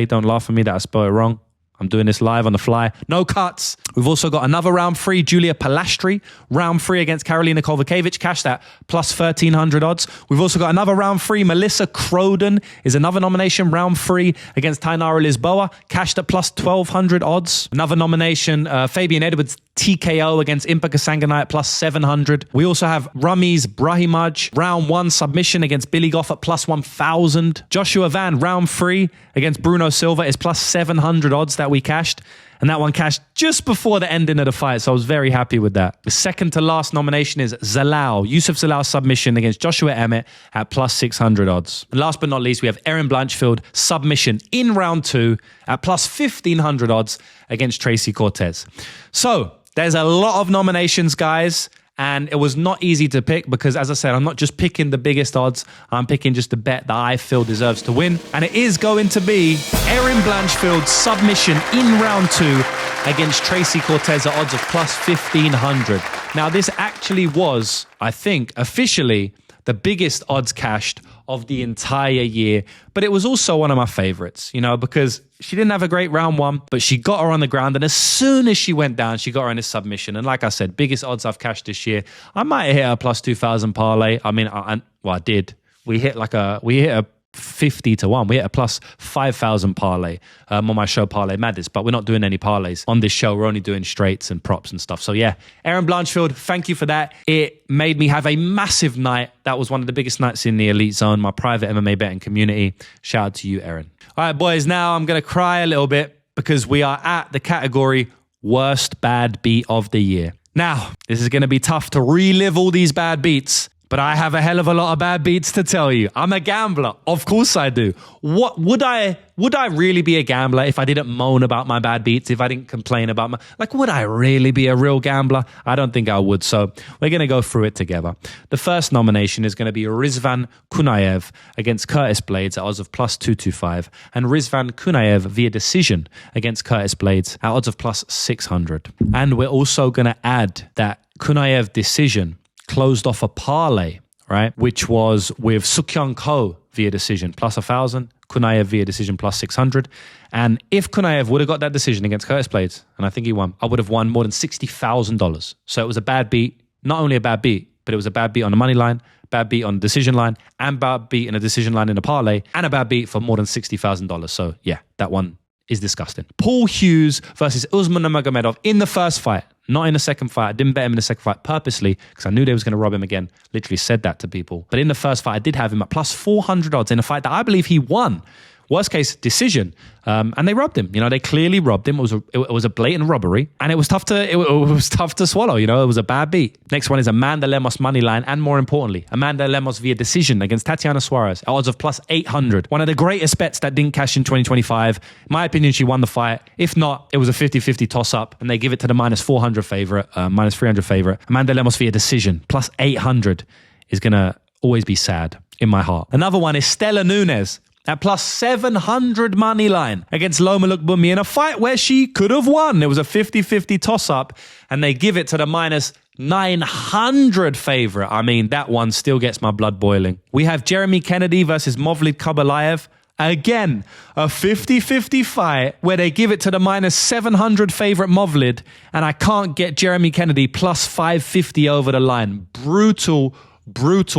Don't laugh at me that I spelled it wrong. I'm doing this live on the fly. No cuts. We've also got another round 3, Julia Palastri. Round 3 against Karolina Kovacevic, cashed at plus 1,300 odds. We've also got another round 3. Melissa Croden is another nomination. Round 3 against Tainara Lisboa, cashed at plus 1,200 odds. Another nomination, Fabian Edwards TKO against Impa Kasanganay at plus 700. We also have Ramiz Brahimaj, round 1 submission against Billy Goff at plus 1,000. Joshua Van, round 3 against Bruno Silva is plus 700 odds that we cashed. And that one cashed just before the ending of the fight, so I was very happy with that. The second to last nomination is Zalal, Yusuf Zalal submission against Joshua Emmett at plus 600 odds. And last but not least, we have Erin Blanchfield submission in round 2 at plus 1,500 odds against Tracy Cortez. So there's a lot of nominations, guys. And it was not easy to pick because, as I said, I'm not just picking the biggest odds. I'm picking just the bet that I feel deserves to win. And it is going to be Erin Blanchfield's submission in round 2 against Tracy Cortez at odds of plus 1,500. Now, this actually was, I think, officially the biggest odds cashed of the entire year. But it was also one of my favorites, you know, because she didn't have a great round 1, but she got her on the ground. And as soon as she went down, she got her in a submission. And like I said, biggest odds I've cashed this year. I might have hit a plus 2,000 parlay. I mean, I did. We hit a 50 to 1. We hit a plus 5,000 parlay on my show Parlay Madness, but we're not doing any parlays on this show. We're only doing straights and props and stuff. So yeah, Erin Blanchfield, thank you for that. It made me have a massive night. That was one of the biggest nights in the Elite Zone, my private MMA betting community. Shout out to you, Erin. All right, boys, now I'm going to cry a little bit because we are at the category Worst Bad Beat of the Year. Now, this is going to be tough to relive all these bad beats, But I have a hell of a lot of bad beats to tell you. I'm a gambler. Of course I do. What would I really be a gambler if I didn't moan about my bad beats, if I didn't complain about would I really be a real gambler? I don't think I would. So we're going to go through it together. The first nomination is going to be Rizvan Kunayev against Curtis Blades at odds of plus 225, and Rizvan Kunayev via decision against Curtis Blades at odds of plus 600. And we're also going to add that Kunayev decision closed off a parlay, right? Which was with Sukyung Ko via decision plus 1,000, Kunayev via decision plus 600. And if Kunayev would have got that decision against Curtis Blades, and I think he won, I would have won more than $60,000. So it was a bad beat, not only a bad beat, but it was a bad beat on the money line, bad beat on the decision line, and bad beat in a decision line in a parlay, and a bad beat for more than $60,000. So yeah, that one is disgusting. Paul Hughes versus Usman Nurmagomedov in the first fight. Not in the second fight. I didn't bet him in the second fight purposely because I knew they was going to rob him again. Literally said that to people. But in the first fight, I did have him at plus 400 odds in a fight that I believe he won. Worst case, decision. And they robbed him. They clearly robbed him. It was a blatant robbery. And it was tough to swallow. It was a bad beat. Next one is Amanda Lemos money line. And more importantly, Amanda Lemos via decision against Tatiana Suarez at odds of plus 800. One of the greatest bets that didn't cash in 2025. In my opinion, she won the fight. If not, it was a 50-50 toss-up. And they give it to the minus 400 favorite, minus 300 favorite. Amanda Lemos via decision plus 800 is going to always be sad in my heart. Another one is Stella Nunes at plus 700 money line against Loma Lookboonmee in a fight where she could have won. It was a 50-50 toss-up, and they give it to the minus 900 favorite. I mean, that one still gets my blood boiling. We have Jeremy Kennedy versus Movlid Kabalayev. Again, a 50-50 fight where they give it to the minus 700 favorite Movlid, and I can't get Jeremy Kennedy plus 550 over the line. Brutal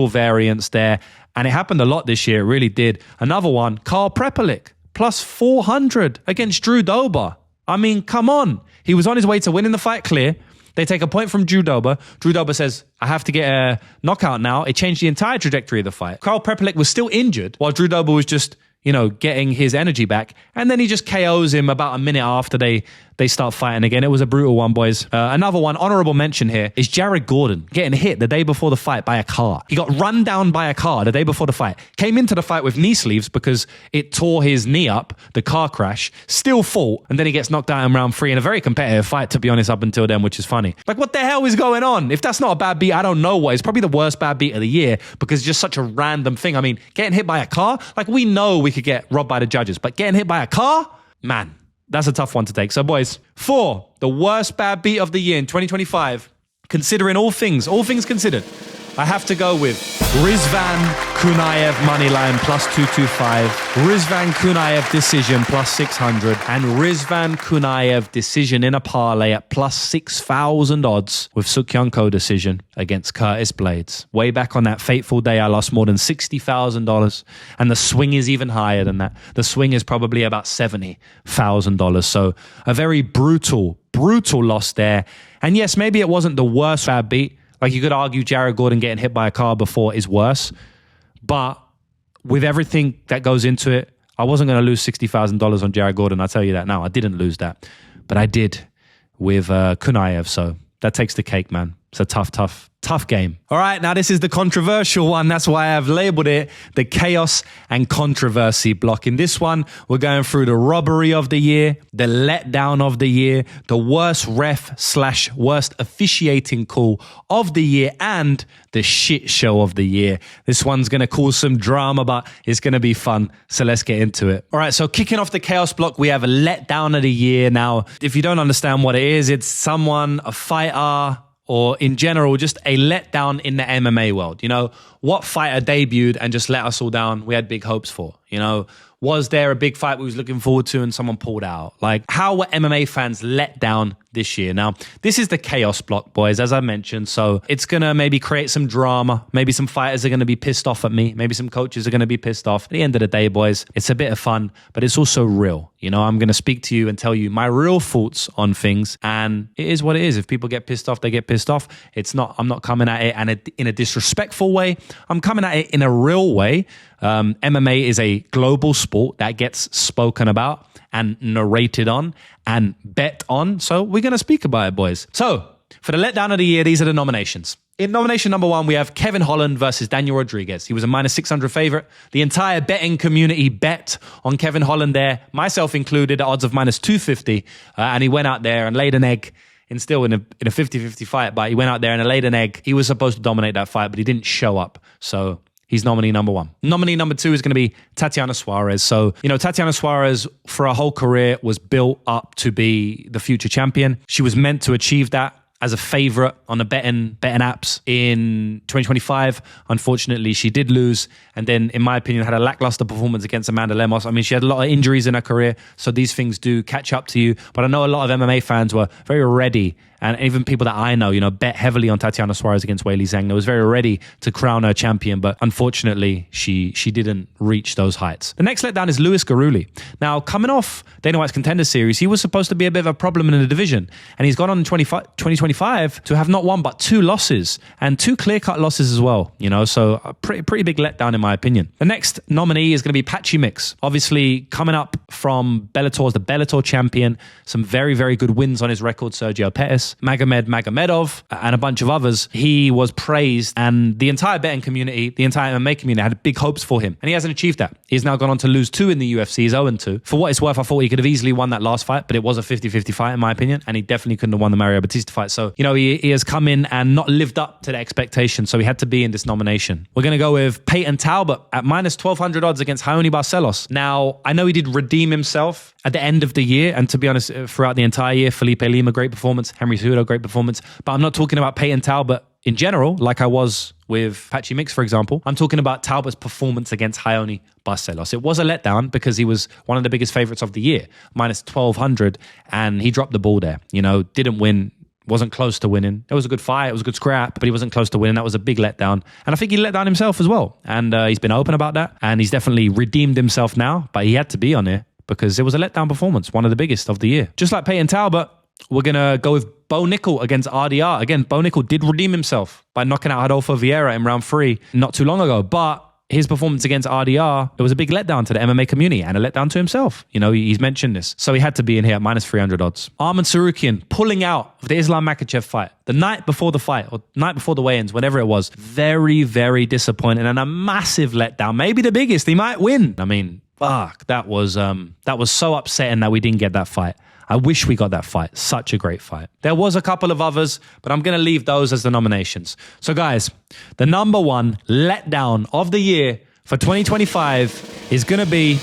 variance there. And it happened a lot this year. It really did. Another one, Carl Prepelic, plus 400 against Drew Dober. I mean, come on. He was on his way to winning the fight clear. They take a point from Drew Dober. Drew Dober says, I have to get a knockout now. It changed the entire trajectory of the fight. Carl Prepelic was still injured while Drew Dober was just, getting his energy back. And then he just KOs him about a minute after they start fighting again. It was a brutal one, boys. Another one, honorable mention here, is Jared Gordon getting hit the day before the fight by a car. He got run down by a car the day before the fight. Came into the fight with knee sleeves because it tore his knee up, the car crash. Still fought, and then he gets knocked out in round 3 in a very competitive fight, to be honest, up until then, which is funny. What the hell is going on? If that's not a bad beat, I don't know what. It's probably the worst bad beat of the year because it's just such a random thing. I mean, getting hit by a car, we know we could get robbed by the judges, but getting hit by a car? Man, that's a tough one to take. So, boys, for the worst bad beat of the year in 2025, considering all things considered, I have to go with Rizvan Kunayev moneyline plus 225, Rizvan Kunayev decision plus 600, and Rizvan Kunayev decision in a parlay at plus 6,000 odds with Sukyung Ko decision against Curtis Blades. Way back on that fateful day, I lost more than $60,000, and the swing is even higher than that. The swing is probably about $70,000. So a very brutal loss there. And yes, maybe it wasn't the worst bad beat. You could argue Jared Gordon getting hit by a car before is worse. But with everything that goes into it, I wasn't going to lose $60,000 on Jared Gordon. I'll tell you that now. I didn't lose that. But I did with Kunayev. So that takes the cake, man. It's a tough game. All right, now this is the controversial one. That's why I've labeled it the chaos and controversy block. In this one, we're going through the robbery of the year, the letdown of the year, the worst ref/worst officiating call of the year, and the shit show of the year. This one's going to cause some drama, but it's going to be fun. So let's get into it. All right, so kicking off the chaos block, we have a letdown of the year. Now, if you don't understand what it is, it's someone, a fighter, or in general, just a letdown in the MMA world. What fighter debuted and just let us all down we had big hopes for? Was there a big fight we was looking forward to and someone pulled out? How were MMA fans let down this year? Now, this is the chaos block, boys, as I mentioned. So it's going to maybe create some drama. Maybe some fighters are going to be pissed off at me. Maybe some coaches are going to be pissed off. At the end of the day, boys, it's a bit of fun, but it's also real. I'm going to speak to you and tell you my real thoughts on things. And it is what it is. If people get pissed off, they get pissed off. I'm not coming at it in a disrespectful way. I'm coming at it in a real way. MMA is a global sport that gets spoken about and narrated on and bet on. So we're going to speak about it, boys. So for the letdown of the year, these are the nominations. In nomination number 1, we have Kevin Holland versus Daniel Rodriguez. He was a minus 600 favorite. The entire betting community bet on Kevin Holland there, myself included, at odds of minus 250. And he went out there and laid an egg in a 50-50 fight, but he went out there and laid an egg. He was supposed to dominate that fight, but he didn't show up. So he's nominee number 1. Nominee number 2 is going to be Tatiana Suarez. So, Tatiana Suarez for her whole career was built up to be the future champion. She was meant to achieve that as a favorite on the betting apps in 2025. Unfortunately, she did lose. And then, in my opinion, had a lackluster performance against Amanda Lemos. I mean, she had a lot of injuries in her career, so these things do catch up to you. But I know a lot of MMA fans were very ready, and even people that I know, bet heavily on Tatiana Suarez against Weili Zhang. They was very ready to crown her champion, but unfortunately, she didn't reach those heights. The next letdown is Louis Garuli. Now, coming off Dana White's Contender Series, he was supposed to be a bit of a problem in the division, and he's gone on in 2025 to have not one but 2 losses, and 2 clear-cut losses as well. So a pretty big letdown in my opinion. The next nominee is going to be Patchy Mix. Obviously, coming up from Bellator as the Bellator champion, some very, very good wins on his record. Sergio Pettis, Magomedov, and a bunch of others. He was praised, and the entire betting community, the entire MMA community had big hopes for him, and he hasn't achieved that. He's now gone on to lose 2 in the UFC. He's 0-2. For what it's worth, I thought he could have easily won that last fight, but it was a 50-50 fight in my opinion, and he definitely couldn't have won the Mario Batista fight. So, he has come in and not lived up to the expectation, so he had to be in this nomination. We're going to go with Peyton Talbot at minus 1,200 odds against Raoni Barcelos. Now, I know he did redeem himself at the end of the year, and to be honest, throughout the entire year, Felipe Lima, great performance, Henry Cejudo, great performance, but I'm not talking about Peyton Talbot in general, like I was with Patchy Mix, for example. I'm talking about Talbot's performance against Raoni Barcelos. It was a letdown because he was one of the biggest favorites of the year, minus 1,200, and he dropped the ball there. Didn't win, wasn't close to winning. It was a good fight, it was a good scrap, but he wasn't close to winning. That was a big letdown. And I think he let down himself as well. And he's been open about that. And he's definitely redeemed himself now, but he had to be on here because it was a letdown performance, one of the biggest of the year. Just like Peyton Talbot, we're going to go with Bo Nickel against RDR. Again, Bo Nickel did redeem himself by knocking out Adolfo Vieira in round 3 not too long ago. But his performance against RDR, it was a big letdown to the MMA community and a letdown to himself. He's mentioned this. So he had to be in here at minus 300 odds. Arman Sarukian pulling out of the Islam Makhachev fight the night before the fight, or night before the weigh-ins, whenever it was. Very, very disappointing and a massive letdown. Maybe the biggest. He might win. I mean, fuck, that was so upsetting that we didn't get that fight. I wish we got that fight. Such a great fight. There was a couple of others, but I'm going to leave those as the nominations. So guys, the number 1 letdown of the year for 2025 is going to be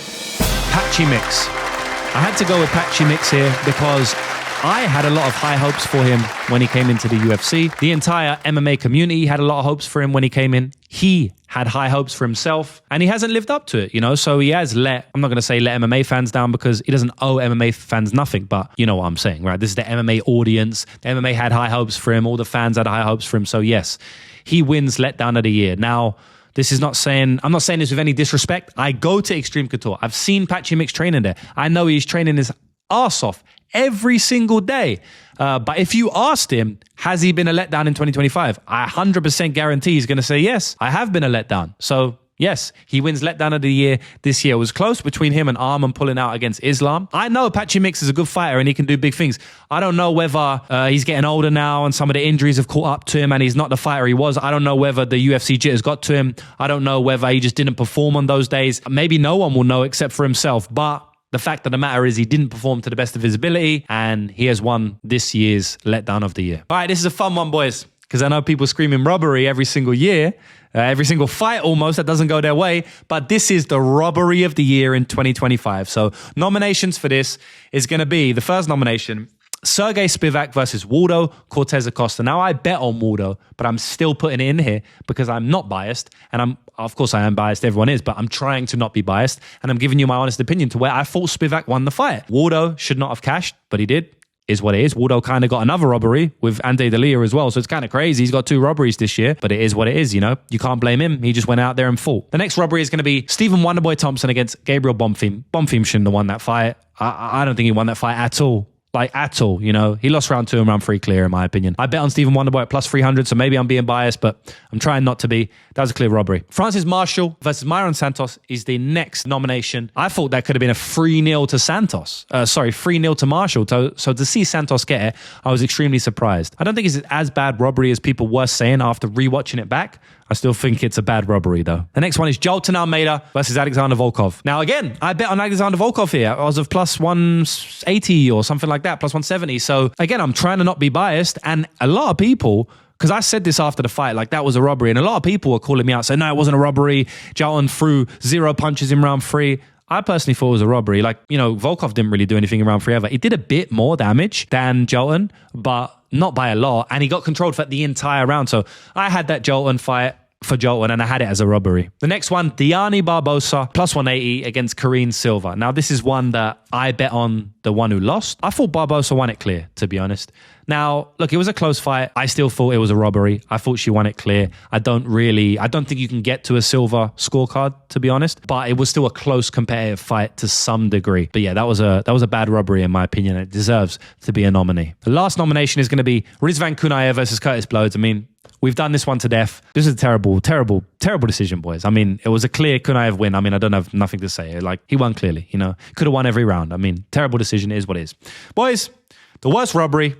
Patchy Mix. I had to go with Patchy Mix here because I had a lot of high hopes for him when he came into the UFC. The entire MMA community had a lot of hopes for him when he came in. He had high hopes for himself, and he hasn't lived up to it, So he has I'm not going to say let MMA fans down because he doesn't owe MMA fans nothing, but you know what I'm saying, right? This is the MMA audience. The MMA had high hopes for him. All the fans had high hopes for him. So yes, he wins letdown of the year. Now, I'm not saying this with any disrespect. I go to Extreme Couture. I've seen Patchy Mix training there. I know he's training his arse off every single day. But if you asked him, has he been a letdown in 2025? I 100% guarantee he's going to say, yes, I have been a letdown. So yes, he wins letdown of the year this year. It was close between him and Arman pulling out against Islam. I know Patchy Mix is a good fighter and he can do big things. I don't know whether he's getting older now and some of the injuries have caught up to him and he's not the fighter he was. I don't know whether the UFC jitters got to him. I don't know whether he just didn't perform on those days. Maybe no one will know except for himself. But the fact of the matter is he didn't perform to the best of his ability and he has won this year's letdown of the year. All right, this is a fun one, boys, because I know people screaming robbery every single year, every single fight almost that doesn't go their way, but this is the robbery of the year in 2025. So nominations for this is going to be, the first nomination, Sergey Spivak versus Waldo Cortez Acosta. Now, I bet on Waldo, but I'm still putting it in here because I'm not biased. And of course I am biased, everyone is, but I'm trying to not be biased. And I'm giving you my honest opinion to where I thought Spivak won the fight. Waldo should not have cashed, but he did. Is what it is. Waldo kind of got another robbery with Ante Delia as well. So it's kind of crazy. He's got 2 robberies this year, but it is what it is, You can't blame him. He just went out there and fought. The next robbery is going to be Stephen Wonderboy Thompson against Gabriel Bonfim. Bonfim shouldn't have won that fight. I don't think he won that fight at all. like at all, you know. He lost round 2 and round 3 clear, in my opinion. I bet on Stephen Wonderboy at plus 300, so maybe I'm being biased, but I'm trying not to be. That was a clear robbery. Francis Marshall versus Myron Santos is the next nomination. I thought that could have been a 3-0 to Santos. 3-0 to Marshall. So to see Santos get it, I was extremely surprised. I don't think it's as bad robbery as people were saying after rewatching it back. I still think it's a bad robbery, though. The next one is Jolton Almeida versus Alexander Volkov. Now, again, I bet on Alexander Volkov here. I was of plus 180 or something like that, plus 170. So, again, I'm trying to not be biased. And a lot of people, because I said this after the fight, like that was a robbery. And a lot of people were calling me out saying, no, it wasn't a robbery. Jolton threw 0 punches in round 3. I personally thought it was a robbery. Like, you know, Volkov didn't really do anything in round 3 ever. He did a bit more damage than Jolton, but not by a lot. And he got controlled for the entire round. So I had that Jolton fight for Jolton, and I had it as a robbery. The next one, Diani Barbosa, plus 180 against Karine Silva. Now, this is one that I bet on the one who lost. I thought Barbosa won it clear, to be honest. Now, look, it was a close fight. I still thought it was a robbery. I thought she won it clear. I don't think you can get to a Silva scorecard, to be honest, but it was still a close competitive fight to some degree. But yeah, that was a bad robbery in my opinion. It deserves to be a nominee. The last nomination is going to be Rizvan Kunaya versus Curtis Blodes. I mean, we've done this one to death. This is a terrible decision, boys. I mean, it was a clear Kunaev win. I mean, I don't have nothing to say. Like, he won clearly, you know. Could have won every round. I mean, terrible decision is what it is. Boys, the worst robbery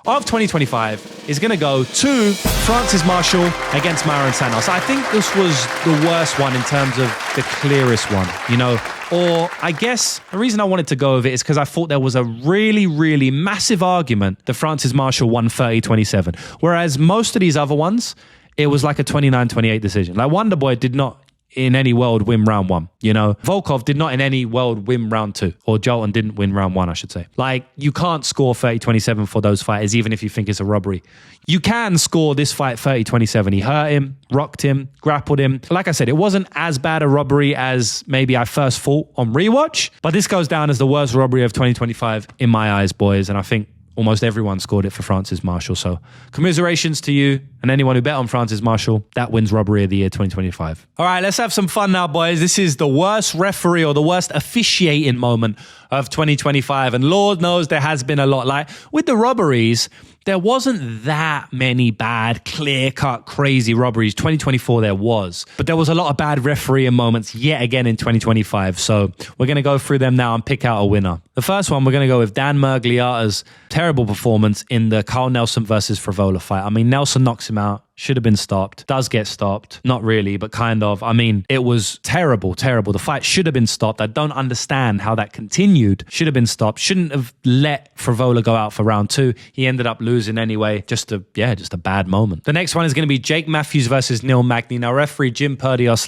of 2025 is going to go to Francis Marshall against Myron Santos. I think this was the worst one in terms of the clearest one, you know. Or I guess the reason I wanted to go with it is because I thought there was a really, really massive argument that Francis Marshall won 30-27. Whereas most of these other ones, it was like a 29-28 decision. Like Wonderboy did not in any world win round 1, you know. Volkov did not in any world win round 2. Or Jolton didn't win round 1, I should say. Like, you can't score 30-27 for those fighters, even if you think it's a robbery. You can score this fight 30-27. He hurt him, rocked him, grappled him. Like I said, it wasn't as bad a robbery as maybe I first thought on rewatch, but this goes down as the worst robbery of 2025 in my eyes, boys, and I think almost everyone scored it for Francis Marshall. So commiserations to you and anyone who bet on Francis Marshall. That wins robbery of the year 2025. All right, let's have some fun now, boys. This is the worst referee or the worst officiating moment of 2025. And Lord knows there has been a lot. Like with the robberies, there wasn't that many bad, clear-cut, crazy robberies. 2024 there was. But there was a lot of bad refereeing moments yet again in 2025. So we're going to go through them now and pick out a winner. The first one, we're going to go with Dan Murgliata's terrible performance in the Carl Nelson versus Frivola fight. I mean, Nelson knocks him out. Should have been stopped. Does get stopped. Not really, but kind of. I mean, it was terrible. The fight should have been stopped. I don't understand how that continued. Should have been stopped. Shouldn't have let Frivola go out for round 2. He ended up losing anyway. Just a bad moment. The next one is going to be Jake Matthews versus Neil Magny. Now, referee Jim Perdios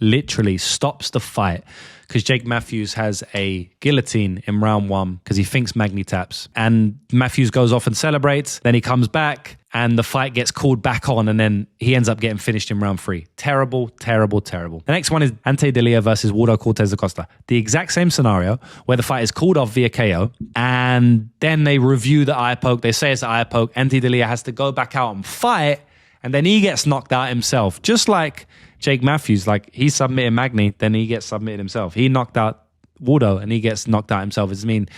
literally stops the fight because Jake Matthews has a guillotine in round 1 because he thinks Magny taps. And Matthews goes off and celebrates. Then he comes back and the fight gets called back on and then he ends up getting finished in round 3. Terrible. The next one is Ante Delia versus Waldo Cortez Acosta. The exact same scenario where the fight is called off via KO and then they review the eye poke. They say it's an eye poke. Ante Delia has to go back out and fight and then he gets knocked out himself. Just like Jake Matthews, like he submitted Magny, then he gets submitted himself. He knocked out Waldo and he gets knocked out himself. I mean,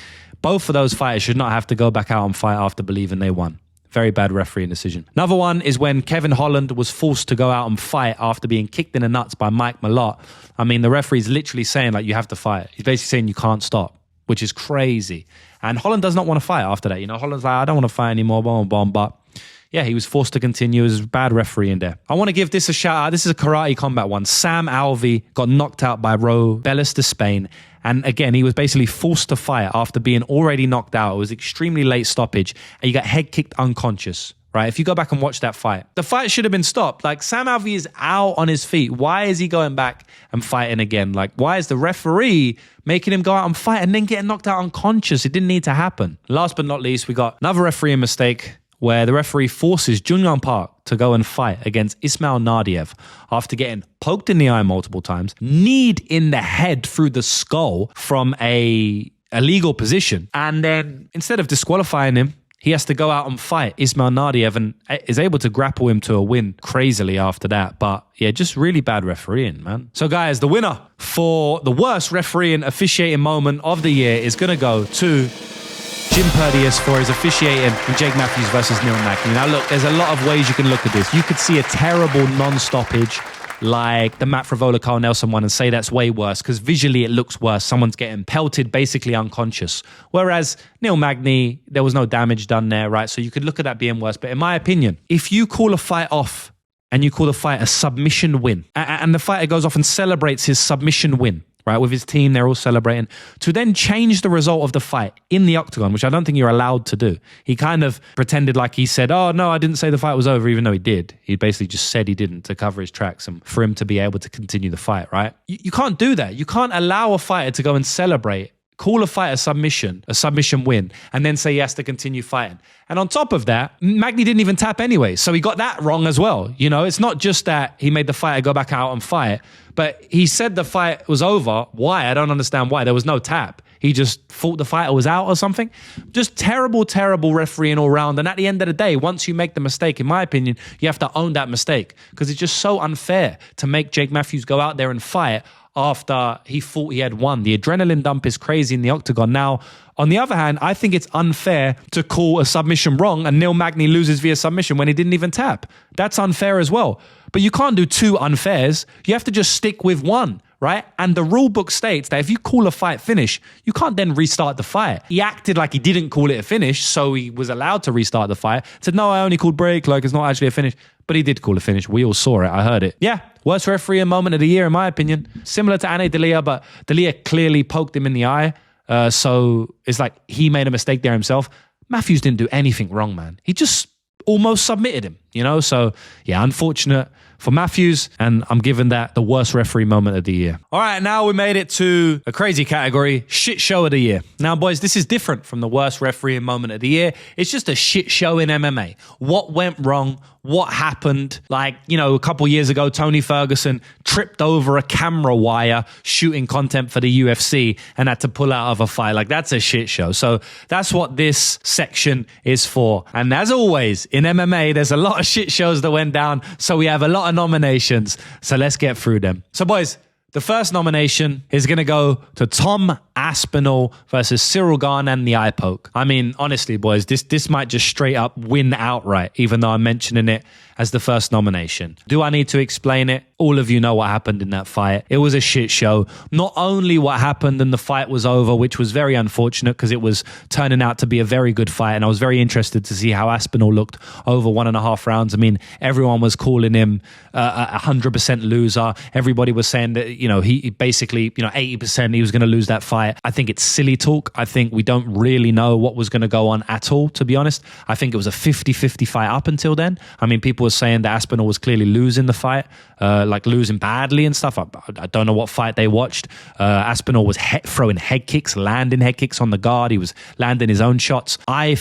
both of those fighters should not have to go back out and fight after believing they won. Very bad refereeing decision. Another one is when Kevin Holland was forced to go out and fight after being kicked in the nuts by Mike Malott. I mean, the referee's literally saying, like, you have to fight. He's basically saying you can't stop, which is crazy. And Holland does not want to fight after that. You know, Holland's like, I don't want to fight anymore, but yeah, he was forced to continue. It was bad refereeing there. I want to give this a shout out. This is a karate combat one. Sam Alvey got knocked out by Ro Bellis de Spain. And again, he was basically forced to fight after being already knocked out. It was extremely late stoppage. And you got head kicked unconscious, right? If you go back and watch that fight, the fight should have been stopped. Like, Sam Alvey is out on his feet. Why is he going back and fighting again? Like, why is the referee making him go out and fight and then get knocked out unconscious? It didn't need to happen. Last but not least, we got another refereeing mistake where the referee forces Junyoung Park to go and fight against Ismail Nadia after getting poked in the eye multiple times, kneed in the head through the skull from a illegal position. And then instead of disqualifying him, he has to go out and fight Ismail Nadia and is able to grapple him to a win crazily after that. But yeah, just really bad refereeing, man. So guys, the winner for the worst refereeing officiating moment of the year is going to go to Jim Purdius for his officiating in Jake Matthews versus Neil Magny. Now look, there's a lot of ways you can look at this. You could see a terrible non-stoppage like the Matt Frivola Carl Nelson one and say that's way worse because visually it looks worse. Someone's getting pelted, basically unconscious. Whereas Neil Magny, there was no damage done there, right? So you could look at that being worse. But in my opinion, if you call a fight off and you call the fight a submission win, and the fighter goes off and celebrates his submission win, right, with his team, they're all celebrating, to then change the result of the fight in the octagon, which I don't think you're allowed to do. He kind of pretended like he said, oh, no, I didn't say the fight was over, even though he did. He basically just said he didn't to cover his tracks and for him to be able to continue the fight, right? You can't do that. You can't allow a fighter to go and celebrate, call a fight a submission win, and then say he has to continue fighting. And on top of that, Magny didn't even tap anyway. So he got that wrong as well. You know, it's not just that he made the fighter go back out and fight, but he said the fight was over. Why? I don't understand why. There was no tap. He just thought the fighter was out or something. Just terrible, terrible refereeing all round. And at the end of the day, once you make the mistake, in my opinion, you have to own that mistake because it's just so unfair to make Jake Matthews go out there and fight after he thought he had won. The adrenaline dump is crazy in the octagon. Now, on the other hand, I think it's unfair to call a submission wrong and Neil Magny loses via submission when he didn't even tap. That's unfair as well. But you can't do two unfairs. You have to just stick with one, right? And the rule book states that if you call a fight finish, you can't then restart the fight. He acted like he didn't call it a finish, so he was allowed to restart the fight. Said, no, I only called break, like it's not actually a finish. But he did call a finish. We all saw it. I heard it. Yeah, worst referee moment of the year, in my opinion. Similar to Ane D'Elia, but D'Elia clearly poked him in the eye. So it's like he made a mistake there himself. Matthews didn't do anything wrong, man. He just almost submitted him, you know? So yeah, unfortunate for Matthews, and I'm giving that the worst referee moment of the year. All right, now we made it to a crazy category, shit show of the year. Now, boys, this is different from the worst refereeing moment of the year. It's just a shit show in MMA. What went wrong? What happened? Like, you know, a couple years ago, Tony Ferguson tripped over a camera wire shooting content for the UFC and had to pull out of a fight. Like, that's a shit show. So that's what this section is for. And as always, in MMA, there's a lot of shit shows that went down. So we have a lot of nominations. So let's get through them. So, boys, the first nomination is going to go to Tom Aspinall versus Cyril Gane and the eye poke. I mean, honestly, boys, this might just straight up win outright, even though I'm mentioning it as the first nomination. Do I need to explain it? All of you know what happened in that fight. It was a shit show. Not only what happened and the fight was over, which was very unfortunate because it was turning out to be a very good fight, and I was very interested to see how Aspinall looked over 1.5 rounds. I mean, everyone was calling him a 100% loser. Everybody was saying that, you know, he basically, you know, 80% he was going to lose that fight. I think it's silly talk. I think we don't really know what was going to go on at all, to be honest. I think it was a 50-50 fight up until then. I mean, people were saying that Aspinall was clearly losing the fight, like losing badly and stuff. I don't know what fight they watched. Aspinall was throwing head kicks, landing head kicks on the guard. He was landing his own shots. I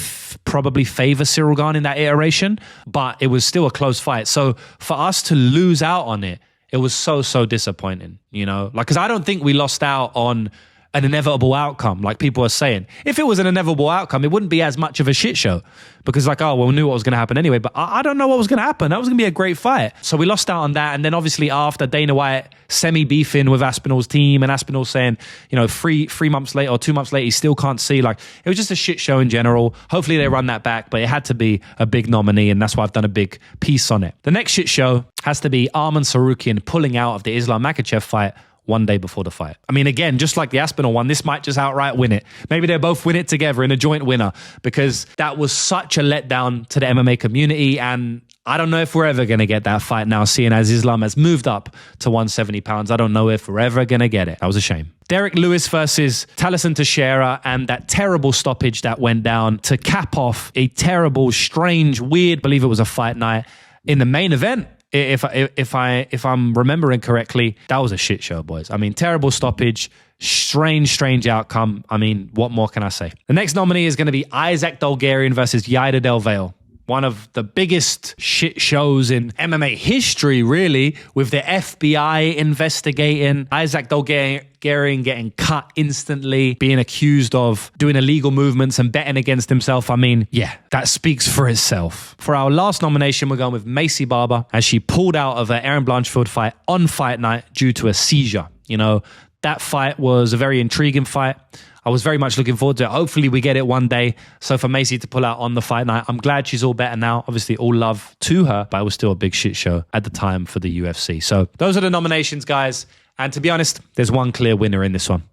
probably favor Cyril Gane in that iteration, but it was still a close fight. So for us to lose out on it, it was so disappointing, you know? Like, because I don't think we lost out on an inevitable outcome, like people are saying. If it was an inevitable outcome, it wouldn't be as much of a shit show because, like, oh, well, we knew what was going to happen anyway, but I don't know what was going to happen. That was going to be a great fight. So we lost out on that. And then obviously after Dana White semi-beefing with Aspinall's team and Aspinall saying, you know, 3 months later or 2 months later, he still can't see. Like, it was just a shit show in general. Hopefully they run that back, but it had to be a big nominee, and that's why I've done a big piece on it. The next shit show has to be Arman Sarukian pulling out of the Islam Makhachev fight 1 day before the fight. I mean, again, just like the Aspinall one, this might just outright win it. Maybe they both win it together in a joint winner, because that was such a letdown to the MMA community. And I don't know if we're ever going to get that fight now, seeing as Islam has moved up to 170 pounds. I don't know if we're ever going to get it. That was a shame. Derek Lewis versus Taliesin Teixeira, and that terrible stoppage that went down to cap off a terrible, strange, weird, I believe it was a fight night in the main event. If I'm remembering correctly, that was a shit show, boys. I mean, terrible stoppage, strange outcome. I mean, what more can I say? The next nominee is going to be Isaac Dolgarian versus Yair Del Valle. One of the biggest shit shows in MMA history, really, with the FBI investigating Isaac Dolgarian getting cut instantly, being accused of doing illegal movements and betting against himself. I mean, yeah, that speaks for itself. For our last nomination, we're going with Macy Barber, as she pulled out of her Erin Blanchfield fight on fight night due to a seizure. You know, That fight was a very intriguing fight. I was very much looking forward to it. Hopefully we get it one day. So for Macy to pull out on the fight night, I'm glad she's all better now. Obviously, all love to her, but it was still a big shit show at the time for the UFC. So those are the nominations, guys. And to be honest, there's one clear winner in this one.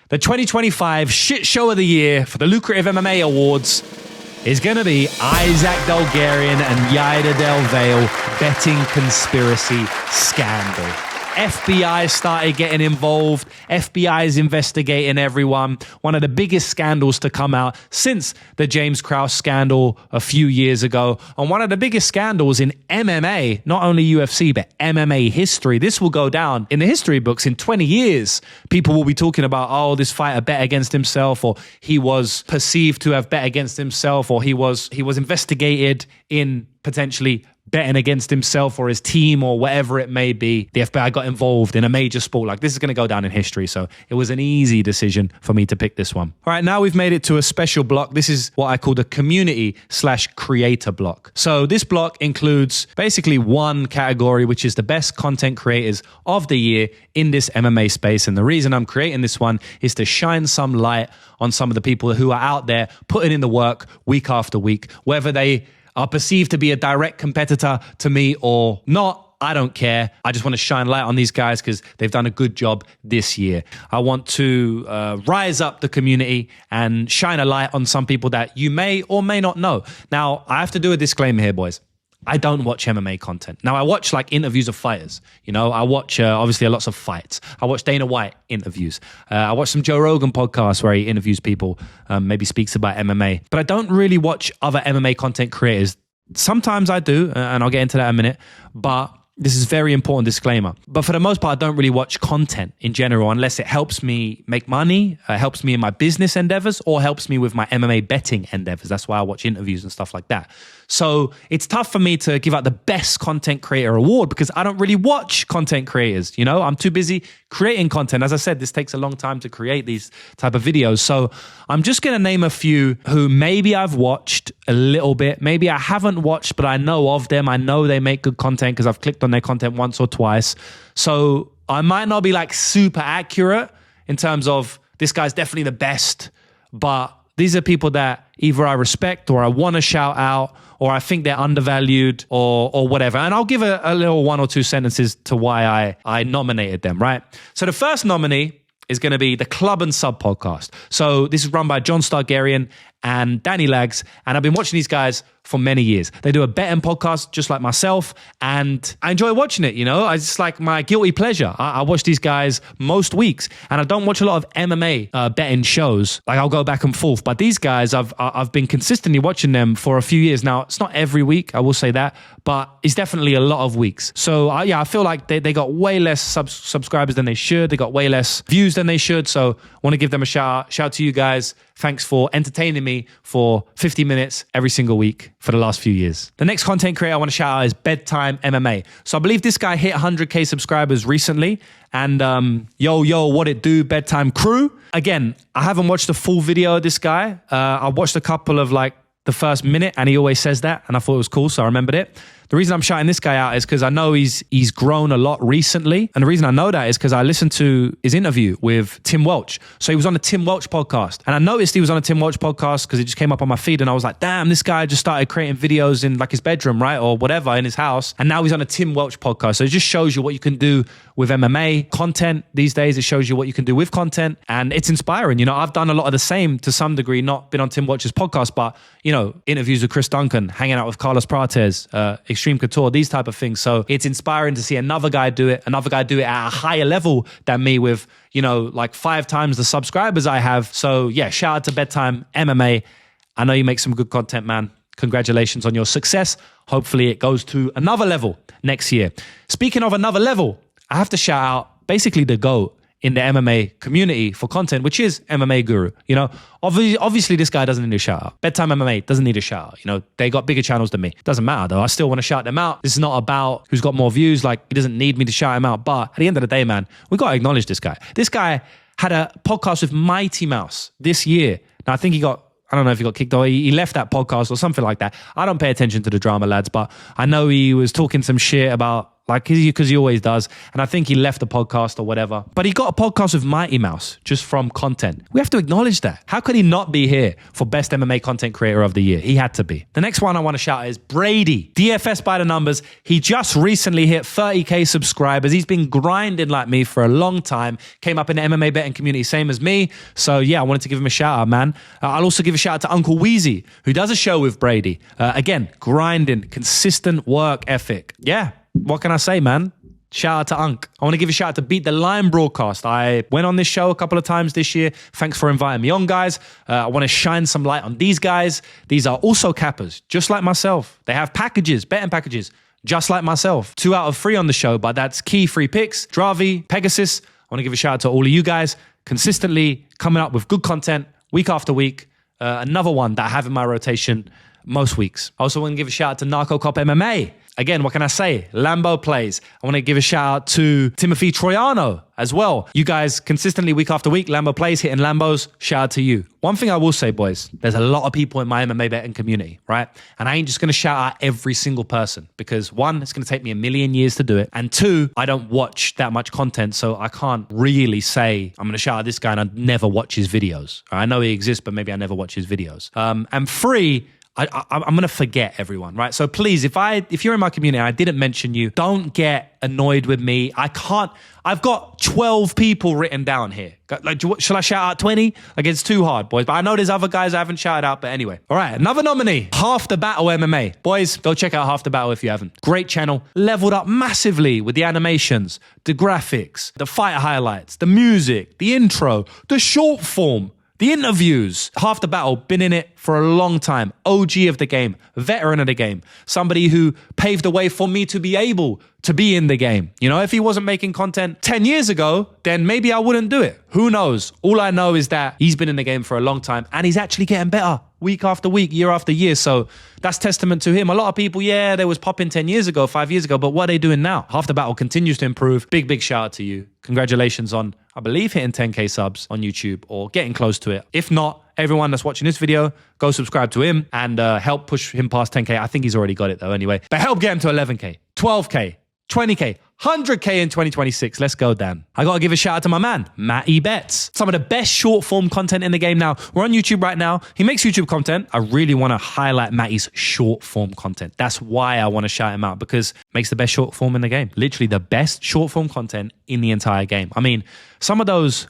The 2025 Shit Show of the Year for the Lucrative MMA Awards is going to be Isaac Dalgarian and Yaida Del Valle betting conspiracy scandal. FBI started getting involved. FBI is investigating everyone. One of the biggest scandals to come out since the James Krause scandal a few years ago. And one of the biggest scandals in MMA, not only UFC, but MMA history. This will go down in the history books in 20 years. People will be talking about, oh, this fighter bet against himself, or he was perceived to have bet against himself, or he was investigated in potentially betting against himself or his team or whatever it may be. The FBI got involved in a major sport. Like, this is going to go down in history. So it was an easy decision for me to pick this one. All right, now we've made it to a special block. This is what I call the community/creator block. So this block includes basically one category, which is the best content creators of the year in this MMA space. And the reason I'm creating this one is to shine some light on some of the people who are out there putting in the work week after week, whether they are perceived to be a direct competitor to me or not. I don't care. I just want to shine light on these guys because they've done a good job this year. I want to rise up the community and shine a light on some people that you may or may not know. Now, I have to do a disclaimer here, boys. I don't watch MMA content. Now, I watch like interviews of fighters. You know, I watch obviously lots of fights. I watch Dana White interviews. I watch some Joe Rogan podcasts where he interviews people, maybe speaks about MMA. But I don't really watch other MMA content creators. Sometimes I do, and I'll get into that in a minute. But this is a very important disclaimer. But for the most part, I don't really watch content in general unless it helps me make money, helps me in my business endeavors, or helps me with my MMA betting endeavors. That's why I watch interviews and stuff like that. So it's tough for me to give out the best content creator award because I don't really watch content creators. You know, I'm too busy creating content. As I said, this takes a long time to create these type of videos. So I'm just going to name a few who maybe I've watched a little bit. Maybe I haven't watched, but I know of them. I know they make good content because I've clicked on their content once or twice. So I might not be like super accurate in terms of this guy's definitely the best, but these are people that either I respect or I want to shout out or I think they're undervalued or whatever. And I'll give a little one or two sentences to why I nominated them, right? So the first nominee is going to be the Club and Sub podcast. So this is run by John Stargarian and Danny Lags. And I've been watching these guys for many years. They do a betting podcast just like myself. And I enjoy watching it, you know. It's like my guilty pleasure. I watch these guys most weeks. And I don't watch a lot of MMA betting shows. Like I'll go back and forth. But these guys, I've been consistently watching them for a few years. Now, it's not every week, I will say that. But it's definitely a lot of weeks. So I feel like they got way less subscribers than they should. They got way less views than they should. So I want to give them a shout out. Shout out to you guys. Thanks for entertaining me for 50 minutes every single week for the last few years. The next content creator I want to shout out is Bedtime MMA. So I believe this guy hit 100K subscribers recently. And yo, what it do, Bedtime Crew? Again, I haven't watched the full video of this guy. I watched a couple of like the first minute and he always says that. And I thought it was cool, so I remembered it. The reason I'm shouting this guy out is because I know he's grown a lot recently. And the reason I know that is because I listened to his interview with Tim Welch. So he was on the Tim Welch podcast. And I noticed he was on a Tim Welch podcast because it just came up on my feed. And I was like, damn, this guy just started creating videos in like his bedroom, right? Or whatever, in his house. And now he's on a Tim Welch podcast. So it just shows you what you can do with MMA content these days. It shows you what you can do with content. And it's inspiring. You know, I've done a lot of the same to some degree, not been on Tim Welch's podcast, but, you know, interviews with Chris Duncan, hanging out with Carlos Prates, Extreme Couture, these type of things. So it's inspiring to see another guy do it at a higher level than me with, you know, like 5 times the subscribers I have. So yeah, shout out to Bedtime MMA. I know you make some good content, man. Congratulations on your success. Hopefully it goes to another level next year. Speaking of another level, I have to shout out basically the GOAT in the MMA community for content, which is MMA Guru. You know, obviously this guy doesn't need a shout out. Bedtime MMA doesn't need a shout out. You know, they got bigger channels than me. Doesn't matter though. I still want to shout them out. This is not about who's got more views. Like, he doesn't need me to shout him out. But at the end of the day, man, we got to acknowledge this guy. This guy had a podcast with Mighty Mouse this year. Now, I think I don't know if he got kicked off. He left that podcast or something like that. I don't pay attention to the drama, lads, but I know he was talking some shit about like because he always does. And I think he left the podcast or whatever. But he got a podcast with Mighty Mouse just from content. We have to acknowledge that. How could he not be here for Best MMA Content Creator of the Year? He had to be. The next one I want to shout out is Brady. DFS by the numbers. He just recently hit 30K subscribers. He's been grinding like me for a long time. Came up in the MMA betting community, same as me. So yeah, I wanted to give him a shout out, man. I'll also give a shout out to Uncle Wheezy, who does a show with Brady. Again, grinding, consistent work ethic. Yeah. What can I say, man? Shout out to Unc. I want to give a shout out to Beat the Line broadcast. I went on this show a couple of times this year. Thanks for inviting me on, guys. I want to shine some light on these guys. These are also cappers, just like myself. They have packages, betting packages, just like myself. 2 out of 3 on the show, but that's key free picks. Dravi, Pegasus. I want to give a shout out to all of you guys. Consistently coming up with good content week after week. Another one that I have in my rotation most weeks. I also want to give a shout out to Narco Cop MMA. Again, what can I say? Lambo plays. I want to give a shout out to Timothy Troiano as well. You guys consistently week after week, Lambo plays, hitting Lambos. Shout out to you. One thing I will say, boys, there's a lot of people in my MMA betting community, right? And I ain't just going to shout out every single person because 1, it's going to take me a million years to do it. And 2, I don't watch that much content, so I can't really say I'm going to shout out this guy and I never watch his videos. I know he exists, but maybe I never watch his videos. And 3, I'm going to forget everyone, right? So please, if you're in my community and I didn't mention you, don't get annoyed with me. I've got 12 people written down here. Like, shall I shout out 20? Like, it's too hard, boys. But I know there's other guys I haven't shouted out, but anyway. All right, another nominee, Half the Battle MMA. Boys, go check out Half the Battle if you haven't. Great channel, leveled up massively with the animations, the graphics, the fight highlights, the music, the intro, the short form, the interviews. Half the Battle, been in it for a long time. OG of the game, veteran of the game. Somebody who paved the way for me to be able to be in the game. You know, if he wasn't making content 10 years ago, then maybe I wouldn't do it. Who knows? All I know is that he's been in the game for a long time and he's actually getting better week after week, year after year. So that's testament to him. A lot of people, yeah, they was popping 10 years ago, 5 years ago, but what are they doing now? Half the Battle continues to improve. Big shout out to you. Congratulations on, I believe, hitting 10K subs on YouTube or getting close to it. If not, everyone that's watching this video, go subscribe to him and help push him past 10K. I think he's already got it though anyway. But help get him to 11K, 12K, 20K, 100K in 2026. Let's go, Dan. I got to give a shout out to my man, Matty Betts. Some of the best short form content in the game now. We're on YouTube right now. He makes YouTube content. I really want to highlight Matty's short form content. That's why I want to shout him out, because he makes the best short form in the game. Literally the best short form content in the entire game. I mean, some of those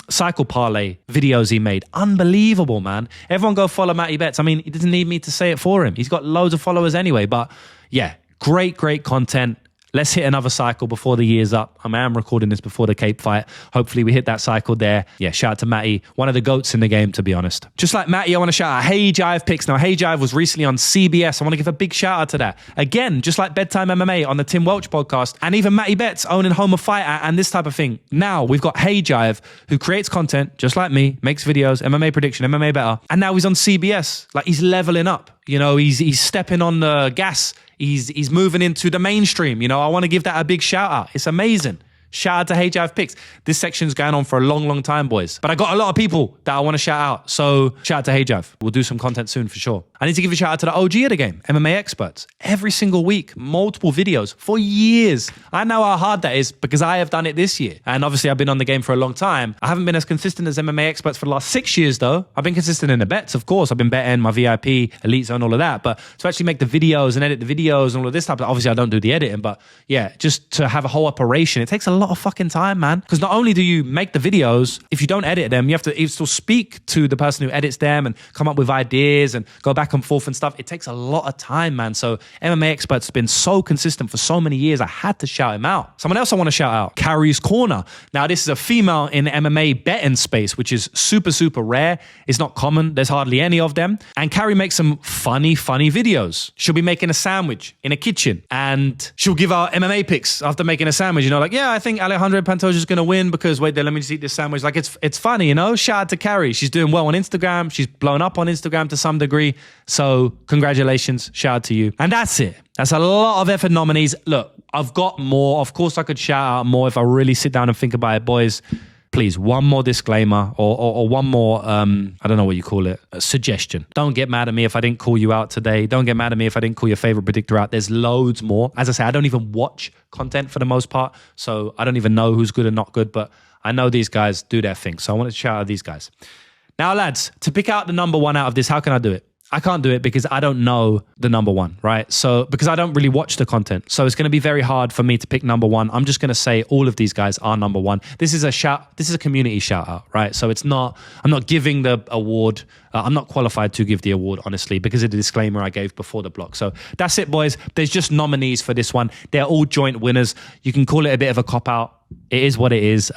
cycle parlay videos he made, unbelievable, man. Everyone go follow Matty Betts. I mean, he doesn't need me to say it for him. He's got loads of followers anyway, but yeah, great content. Let's hit another cycle before the year's up. I am recording this before the Cape fight. Hopefully we hit that cycle there. Yeah, shout out to Matty, one of the GOATs in the game, to be honest. Just like Matty, I want to shout out Hey Jive Picks. Now, Hey Jive was recently on CBS. I want to give a big shout out to that. Again, just like Bedtime MMA on the Tim Welch podcast, and even Matty Betts owning Home of Fighter and this type of thing. Now we've got Hey Jive, who creates content just like me, makes videos, MMA prediction, MMA better, and now he's on CBS. Like, he's leveling up. You know, he's stepping on the gas. He's moving into the mainstream. You know, I want to give that a big shout out. It's amazing. Shout out to Hey Jive Picks. This section's going on for a long time, boys. But I got a lot of people that I want to shout out. So shout out to Hey Jive. We'll do some content soon for sure. I need to give a shout out to the OG of the game, MMA experts. Every single week, multiple videos for years. I know how hard that is because I have done it this year. And obviously I've been on the game for a long time. I haven't been as consistent as MMA experts for the last 6 years though. I've been consistent in the bets, of course. I've been betting my VIP, Elite Zone, all of that. But to actually make the videos and edit the videos and all of this stuff, obviously I don't do the editing, but yeah, just to have a whole operation, it takes a lot of fucking time, man. Because not only do you make the videos, if you don't edit them, you have to still speak to the person who edits them and come up with ideas and go back and forth and stuff. It takes a lot of time, man. So MMA experts have been so consistent for so many years. I had to shout him out. Someone else I want to shout out, Carrie's Corner. Now, this is a female in the MMA betting space, which is super rare. It's not common. There's hardly any of them. And Carrie makes some funny videos. She'll be making a sandwich in a kitchen and she'll give out MMA picks after making a sandwich. You know, like, yeah, I think Alejandro Pantoja's going to win because, wait there, let me just eat this sandwich. Like, it's funny, you know? Shout out to Carrie. She's doing well on Instagram. She's blown up on Instagram to some degree. So congratulations. Shout out to you. And that's it. That's a lot of effort nominees. Look, I've got more. Of course, I could shout out more if I really sit down and think about it, boys. please, one more disclaimer or one more, I don't know what you call it, a suggestion. Don't get mad at me if I didn't call you out today. Don't get mad at me if I didn't call your favorite predictor out. There's loads more. As I say, I don't even watch content for the most part, so I don't even know who's good and not good, but I know these guys do their thing. So I want to shout out these guys. Now, lads, to pick out the number one out of this, how can I do it? I can't do it because I don't know the number one, right? So because I don't really watch the content. So it's going to be very hard for me to pick number one. I'm just going to say all of these guys are number one. This is a community shout out, right? So I'm not giving the award. I'm not qualified to give the award, honestly, because of the disclaimer I gave before the block. So that's it, boys. There's just nominees for this one. They're all joint winners. You can call it a bit of a cop-out. It is what it is.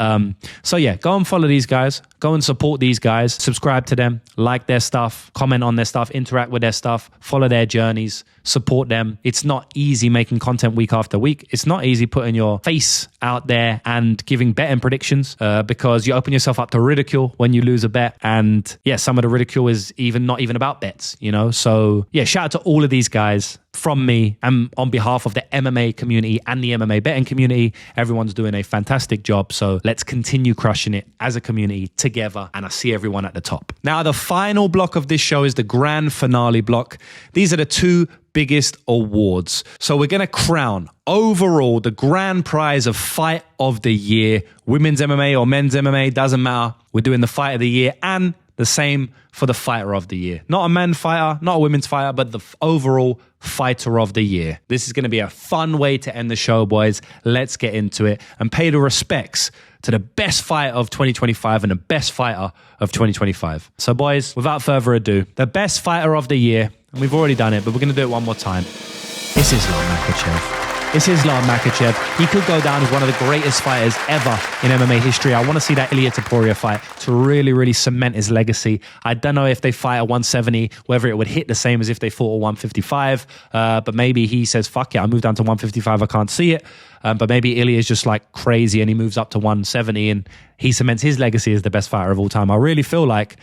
So yeah, go and follow these guys. Go and support these guys. Subscribe to them. Like their stuff. Comment on their stuff. Interact with their stuff. Follow their journeys. Support them. It's not easy making content week after week. It's not easy putting your face out there and giving betting predictions because you open yourself up to ridicule when you lose a bet. And yeah, some of the ridicule is not even about bets, you know? So yeah, shout out to all of these guys from me and on behalf of the MMA community and the MMA betting community. Everyone's doing a fantastic job. So let's continue crushing it as a community together. And I see everyone at the top. Now, the final block of this show is the grand finale block. These are the two biggest awards. So we're going to crown overall the grand prize of Fight of the Year. Women's MMA or men's MMA, doesn't matter. We're doing the Fight of the Year and the same for the Fighter of the Year. Not a men's fighter, not a women's fighter, but the overall Fighter of the Year. This is going to be a fun way to end the show, boys. Let's get into it and pay the respects to the best fighter of 2025 and the best fighter of 2025. So, boys, without further ado, the best fighter of the year, and we've already done it, but we're going to do it one more time. It's Islam Makhachev. It's Islam Makhachev. He could go down as one of the greatest fighters ever in MMA history. I want to see that Ilia Topuria fight to really, really cement his legacy. I don't know if they fight at 170, whether it would hit the same as if they fought at 155, but maybe he says, fuck it, I moved down to 155, I can't see it. But maybe Ilia is just like crazy and he moves up to 170 and he cements his legacy as the best fighter of all time. I really feel like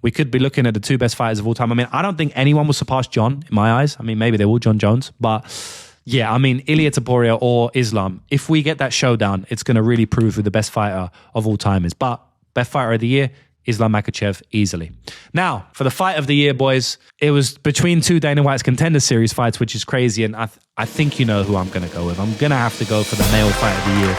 we could be looking at the two best fighters of all time. I mean, I don't think anyone will surpass John in my eyes. I mean, maybe they will, John Jones, but yeah, I mean, Ilia Topuria or Islam, if we get that showdown, it's going to really prove who the best fighter of all time is. But best fighter of the year, Islam Makhachev, easily. Now, for the fight of the year, boys, it was between two Dana White's Contender Series fights, which is crazy. And I think you know who I'm going to go with. I'm going to have to go for the male fight of the year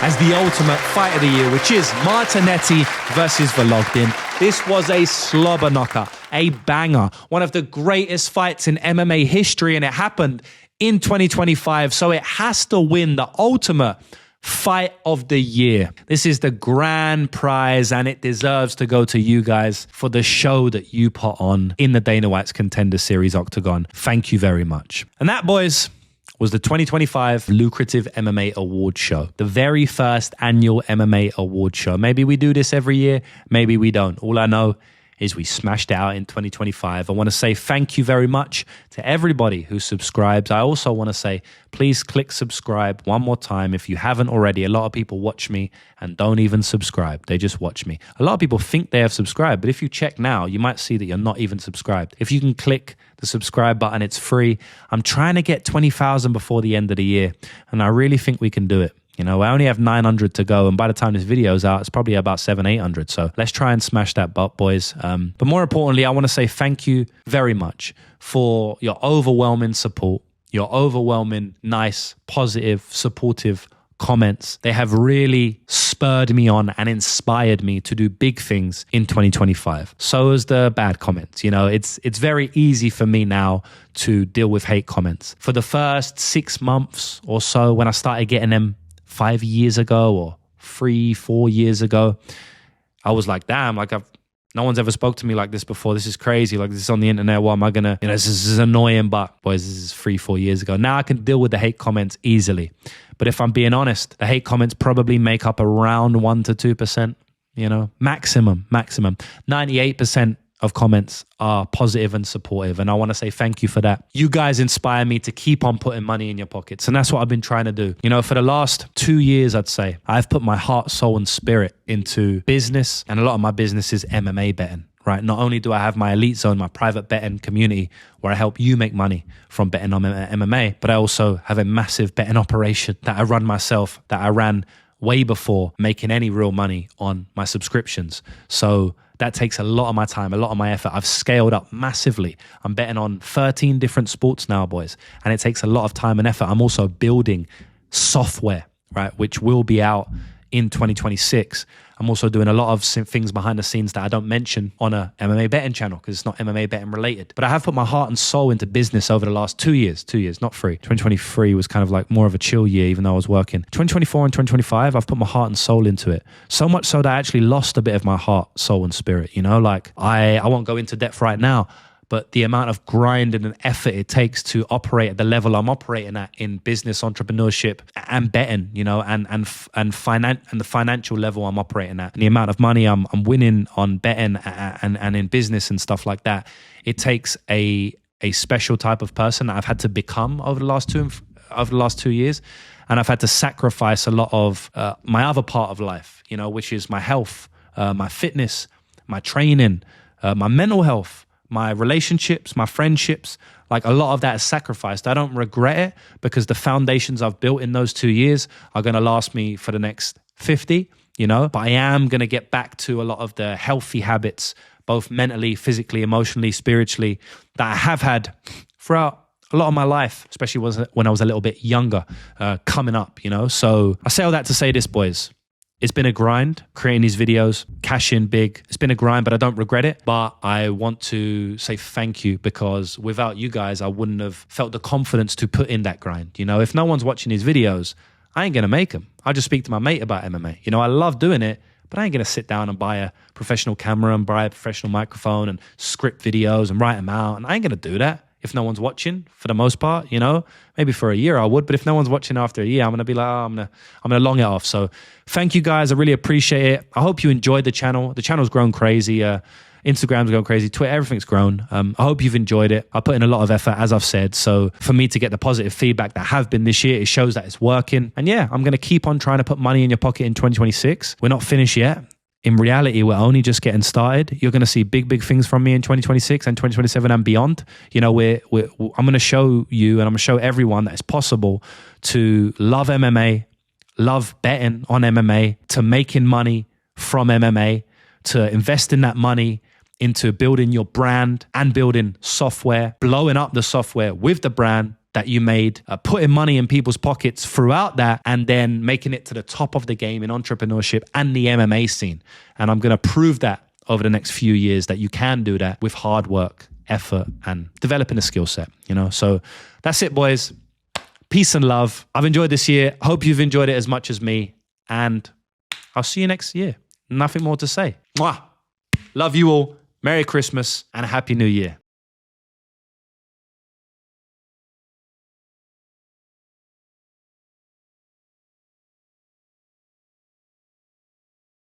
as the ultimate fight of the year, which is Martinetti versus Vologdin. This was a slobber knocker, a banger, one of the greatest fights in MMA history, and it happened in 2025, so it has to win the ultimate fight of the year. This is the grand prize, and it deserves to go to you guys for the show that you put on in the Dana White's Contender Series Octagon. Thank you very much. And that, boys, was the 2025 Lucrative MMA Award Show, the very first annual MMA award show. Maybe we do this every year, maybe we don't. All I know is we smashed it out in 2025. I want to say thank you very much to everybody who subscribes. I also want to say, please click subscribe one more time if you haven't already. A lot of people watch me and don't even subscribe. They just watch me. A lot of people think they have subscribed, but if you check now, you might see that you're not even subscribed. If you can click the subscribe button, it's free. I'm trying to get 20,000 before the end of the year, and I really think we can do it. You know, I only have 900 to go, and by the time this video's out, it's probably about 700-800. So let's try and smash that butt, boys. But more importantly, I want to say thank you very much for your overwhelming support, your overwhelming, nice, positive, supportive comments. They have really spurred me on and inspired me to do big things in 2025. So as the bad comments. You know, it's very easy for me now to deal with hate comments. For the first 6 months or so, when I started getting them 5 years ago or 3-4 years ago, I was like, damn, like no one's ever spoke to me like this before. This is crazy. Like, this is on the internet. What am I going to, this is annoying, but boys, this is 3-4 years ago. Now I can deal with the hate comments easily. But if I'm being honest, the hate comments probably make up around 1 to 2%, you know, maximum. 98% of comments are positive and supportive. And I want to say thank you for that. You guys inspire me to keep on putting money in your pockets. And that's what I've been trying to do. You know, for the last 2 years, I'd say, I've put my heart, soul, and spirit into business. And a lot of my business is MMA betting, right? Not only do I have my Elite Zone, my private betting community, where I help you make money from betting on MMA, but I also have a massive betting operation that I run myself, that I ran way before making any real money on my subscriptions. So that takes a lot of my time, a lot of my effort. I've scaled up massively. I'm betting on 13 different sports now, boys, and it takes a lot of time and effort. I'm also building software, right, which will be out in 2026. I'm also doing a lot of things behind the scenes that I don't mention on a MMA betting channel because it's not MMA betting related. But I have put my heart and soul into business over the last 2 years, not 3. 2023 was kind of like more of a chill year, even though I was working. 2024 and 2025, I've put my heart and soul into it. So much so that I actually lost a bit of my heart, soul, and spirit. You know, like I won't go into depth right now, but the amount of grind and effort it takes to operate at the level I'm operating at in business, entrepreneurship, and betting, you know, and the financial level I'm operating at, and the amount of money I'm winning on betting and in business and stuff like that, it takes a special type of person that I've had to become over the last 2 years, and I've had to sacrifice a lot of my other part of life, you know, which is my health, my fitness, my training, my mental health, my relationships, my friendships. Like, a lot of that is sacrificed. I don't regret it because the foundations I've built in those 2 years are going to last me for the next 50, you know, but I am going to get back to a lot of the healthy habits, both mentally, physically, emotionally, spiritually, that I have had throughout a lot of my life, especially when I was a little bit younger, coming up, you know. So I say all that to say this, boys. It's been a grind creating these videos, cash in big. It's been a grind, but I don't regret it. But I want to say thank you, because without you guys, I wouldn't have felt the confidence to put in that grind. You know, if no one's watching these videos, I ain't going to make them. I'll just speak to my mate about MMA. You know, I love doing it, but I ain't going to sit down and buy a professional camera and buy a professional microphone and script videos and write them out. And I ain't going to do that if no one's watching, for the most part, you know. Maybe for a year I would, but if no one's watching after a year, I'm going to be like, oh, I'm going to long it off. So thank you guys. I really appreciate it. I hope you enjoyed the channel. The channel's grown crazy. Instagram's going crazy. Twitter, everything's grown. I hope you've enjoyed it. I put in a lot of effort, as I've said. So for me to get the positive feedback that have been this year, it shows that it's working. And yeah, I'm going to keep on trying to put money in your pocket in 2026. We're not finished yet. In reality, we're only just getting started. You're going to see big, big things from me in 2026 and 2027 and beyond. You know, I'm going to show you, and I'm going to show everyone that it's possible to love MMA, love betting on MMA, to making money from MMA, to invest in that money into building your brand and building software, blowing up the software with the brand that you made, putting money in people's pockets throughout that, and then making it to the top of the game in entrepreneurship and the MMA scene. And I'm going to prove that over the next few years, that you can do that with hard work, effort, and developing a skill set, you know? So that's it, boys. Peace and love. I've enjoyed this year. Hope you've enjoyed it as much as me. And I'll see you next year. Nothing more to say. Mwah. Love you all. Merry Christmas and a Happy New Year.